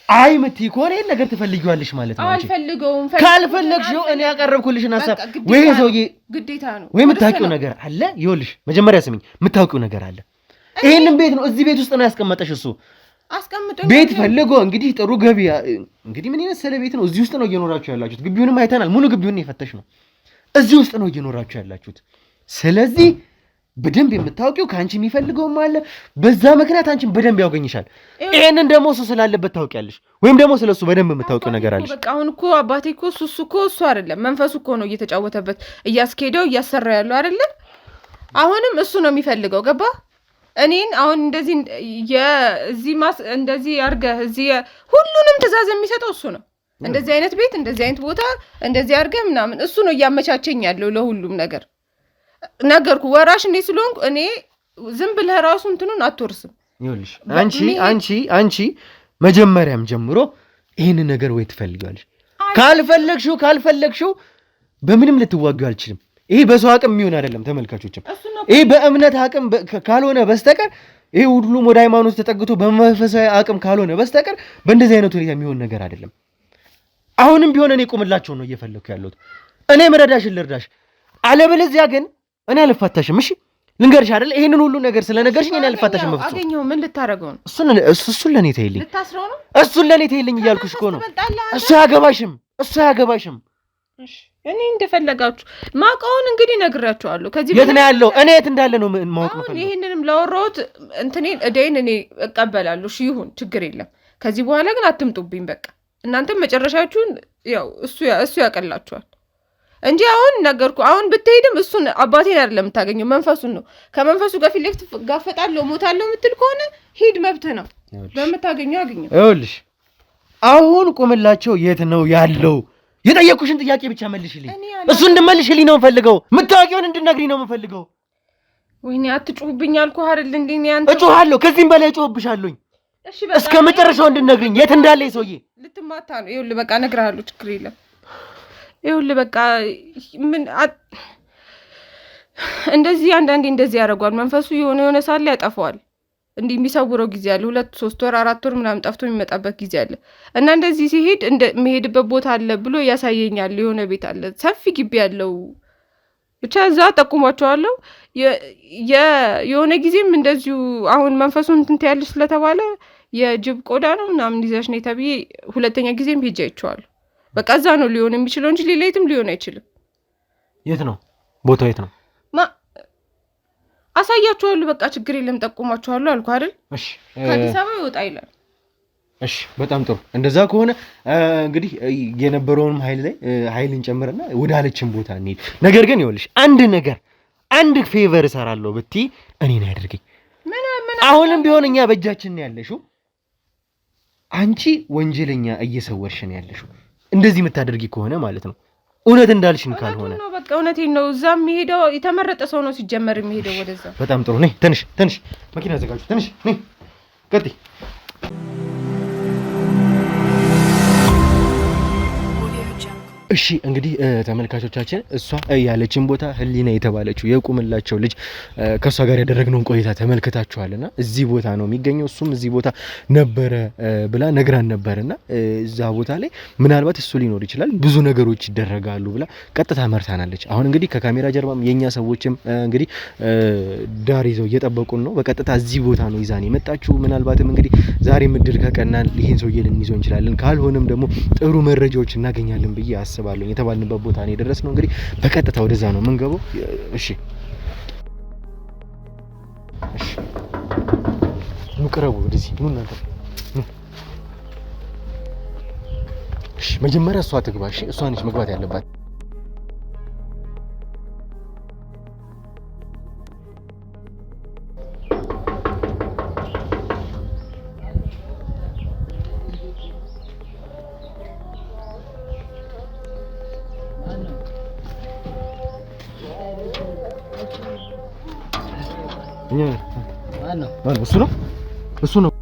አይ የምትይ ከሆነ ይሄን ነገር ትፈልጊዋለሽ ማለት ነው። አልፈልገውም። ካልፈለግሽው እኔ ያቀረብኩልሽን ሐሳብ ወይ ሰውዬ ግዴታ ነው ወይ የምታውቂው ነገር አለ። ይኸውልሽ መጀመሪያ ስሚኝ፣ የምታውቂው ነገር አለ። ይሄንን ቤት ነው እዚህ ቤት ውስጥ ነው ያስቀመጠሽ እሱ ቤት ፈልጎ እንግዲህ ጥሩ ገቢ እንግዲህ ምን የመሰለ ቤት ነው። እዚህ ውስጥ ነው እየኖራችሁ ያላችሁት። ግቢውንም አይተናል። ሙሉ ግቢውን የፈተሽ ነው። እዚህ ውስጥ ነው እየኖራችሁ ያላችሁት። ስለዚህ በደንብ የምታውቂው ካንቺ የሚፈልገውም አለ። በዛ ምክንያት አንቺን በደንብ ያውገኝሻል። ይሄንን ደግሞ እሱ ስላለበት ታውቂያለሽ፣ ወይም ደግሞ ስለሱ በደንብ የምታውቂው ነገር አለሽ። በቃ አሁን እኮ አባቴ እኮ እሱ አይደለም መንፈሱ እኮ ነው እየተጫወተበት እያስኬደው እያሰራው ያለው አይደለም። አሁንም እሱ ነው የሚፈልገው። ገባ? እኔን አሁን እንደዚህ እንደዚህ አድርገህ እዚህ ሁሉንም ትእዛዝ የሚሰጠው እሱ ነው። እንደዚህ አይነት ቤት፣ እንደዚህ አይነት ቦታ፣ እንደዚህ አድርገህ ምናምን እሱ ነው እያመቻቸኝ ያለው ለሁሉም ነገር። ነገርኩ ወራሽ እኔ ስለሆንኩ እኔ ዝም ብለህ ራሱ እንትኑን አትወርስም። ይኸውልሽ አንቺ መጀመሪያም ጀምሮ ይሄን ነገር ወይ ትፈልጋለሽ፣ ካልፈለግሽው በምንም ልትዋጊው አልችልም። ይሄ በሰው አቅም የሚሆን አይደለም። ተመልካቾችም ይሄ በእምነት አቅም ካልሆነ በስተቀር ይሄ ሁሉም ወደ ሃይማኖት ተጠግቶ በመንፈሳዊ አቅም ካልሆነ በስተቀር በእንደዚህ አይነት ሁኔታ የሚሆን ነገር አይደለም። አሁንም ቢሆን እኔ ቁምላቸው ነው እየፈለኩ ያለሁት። እኔ መረዳሽን ልርዳሽ፣ አለበለዚያ ግን እኔ አልፋታሽም። እሺ ልንገርሽ አይደል? ይሄንን ሁሉ ነገር ስለነገርሽኝ እኔ አልፋታሽም። መፍቱ አገኘው ምን ልታረገው ነው? እሱን ለኔ ተይልኝ፣ ልታስረው ነው? እሱን ለኔ ተይልኝ እያልኩሽ እኮ ነው። እሱ አያገባሽም። እሺ እኔ እንደፈለጋችሁ ማውቀውን እንግዲህ ነግራችኋለሁ። ከዚህ የት ነው ያለው? እኔ የት እንዳለ ነው ማወቅ ነው። ይሄንንም ላወራሁት እንትኔን እዴን እኔ እቀበላለሁ። እሺ ይሁን፣ ችግር የለም። ከዚህ በኋላ ግን አትምጡብኝ። በቃ እናንተም መጨረሻችሁን ያው እሱ ያቀላችኋል እንጂ አሁን ነገርኩ። አሁን ብትሄድም እሱን አባቴን አይደለም የምታገኘው፣ መንፈሱን ነው። ከመንፈሱ ጋር ፊት ለፊት ጋፈጣለሁ ሞታለሁ የምትል ከሆነ ሂድ፣ መብትህ ነው። በምታገኘው አገኘው። ይኸውልሽ አሁን ቁምላቸው የት ነው ያለው? የጠየኩሽን ጥያቄ ብቻ መልሽልኝ። እሱ እንድመልሽልኝ ነው የምፈልገው። የምታውቂውን እንድነግሪኝ ነው የምፈልገው። ወይኔ አትጩህብኝ አልኩህ አይደል እንዴ? አንተ እጮሃለሁ፣ ከዚህም በላይ እጮህብሻለሁኝ። እሺ በቃ እስከ መጨረሻው እንድነግሪኝ የት እንዳለ ሰውዬ። ልትማታ ነው። ይኸውልህ በቃ እነግርሃለሁ፣ ችግር የለም። ይኸውልህ በቃ ምን እንደዚህ አንዳንዴ እንደዚህ ያደርጓል መንፈሱ። የሆነ ሳለ ያጠፋዋል። እንዲህ የሚሰውረው ጊዜ አለ። 2 3 ወር 4 ወር ምናምን ጠፍቶ የሚመጣበት ጊዜ አለ። እና እንደዚህ ሲሄድ የሚሄድበት ቦታ አለ ብሎ ያሳየኛል። የሆነ ቤት አለ፣ ሰፊ ግቢ ያለው ብቻ እዛ ጠቁሟቸዋለሁ። የሆነ ጊዜም እንደዚሁ አሁን መንፈሱን እንትን ትያለሽ ስለተባለ የጅብ ቆዳ ነው ምናምን ይዘሽ ነይ ተብዬ ሁለተኛ ጊዜም ሄጄ አይቼዋለሁ። በቃ እዛ ነው ሊሆን የሚችለው እንጂ ሌላ የትም ሊሆን አይችልም። የት ነው ቦታው? የት ነው? አሳያችኋለሁ። በቃ ችግር የለም ጠቁማችኋለሁ አልኩ አይደል? እሺ ከአዲስ አበባ ይወጣ ይላል። እሺ በጣም ጥሩ። እንደዛ ከሆነ እንግዲህ የነበረውንም ኃይል እንጨምርና ወደ አለችን ቦታ እንሂድ። ነገር ግን ይኸውልሽ አንድ ፌቨር እሰራለሁ ብትይ እኔን ያድርገኝ። አሁንም ቢሆን እኛ በእጃችን ነው ያለሽው። አንቺ ወንጀለኛ እየሰወርሽ ነው ያለሽው። እንደዚህ የምታደርጊ ከሆነ ማለት ነው እውነት እንዳልሽን ካልሆነ ነው በቃ እውነቴን ነው። እዛ የሚሄደው የተመረጠ ሰው ነው ሲጀመር የሚሄደው ወደዛ። በጣም ጥሩ ነኝ። ትንሽ መኪና አዘጋጁ። ትንሽ ነኝ ቀጥይ። እሺ እንግዲህ ተመልካቾቻችን እሷ ያለችን ቦታ ህሊና የተባለችው የቁምላቸው ልጅ ከሷ ጋር ያደረግነውን ቆይታ ተመልክታችኋልና እዚህ ቦታ ነው የሚገኘው። እሱም እዚህ ቦታ ነበረ ብላ ነግራን ነበርና እዛ ቦታ ላይ ምናልባት እሱ ሊኖር ይችላል፣ ብዙ ነገሮች ይደረጋሉ ብላ ቀጥታ መርታናለች። አሁን እንግዲህ ከካሜራ ጀርባም የኛ ሰዎችም እንግዲህ ዳር ይዘው እየጠበቁን ነው። በቀጥታ እዚህ ቦታ ነው ይዛን የመጣችው። ምናልባትም እንግዲህ ዛሬ ምድር ከቀናን ይሄን ሰውዬ ልንይዘው እንችላለን፣ ካልሆነም ደግሞ ጥሩ መረጃዎች እናገኛለን ብዬ አስባለሁ። የተባልንበት ቦታ ነው የደረስነው። እንግዲህ በቀጥታ ወደዛ ነው የምንገባው። እሺ ሙቀረቡ ወደዚህ ኑ እናንተ። እሺ መጀመሪያ እሷ ትግባ። እሺ እሷ ነች መግባት ያለባት። እሱ ነው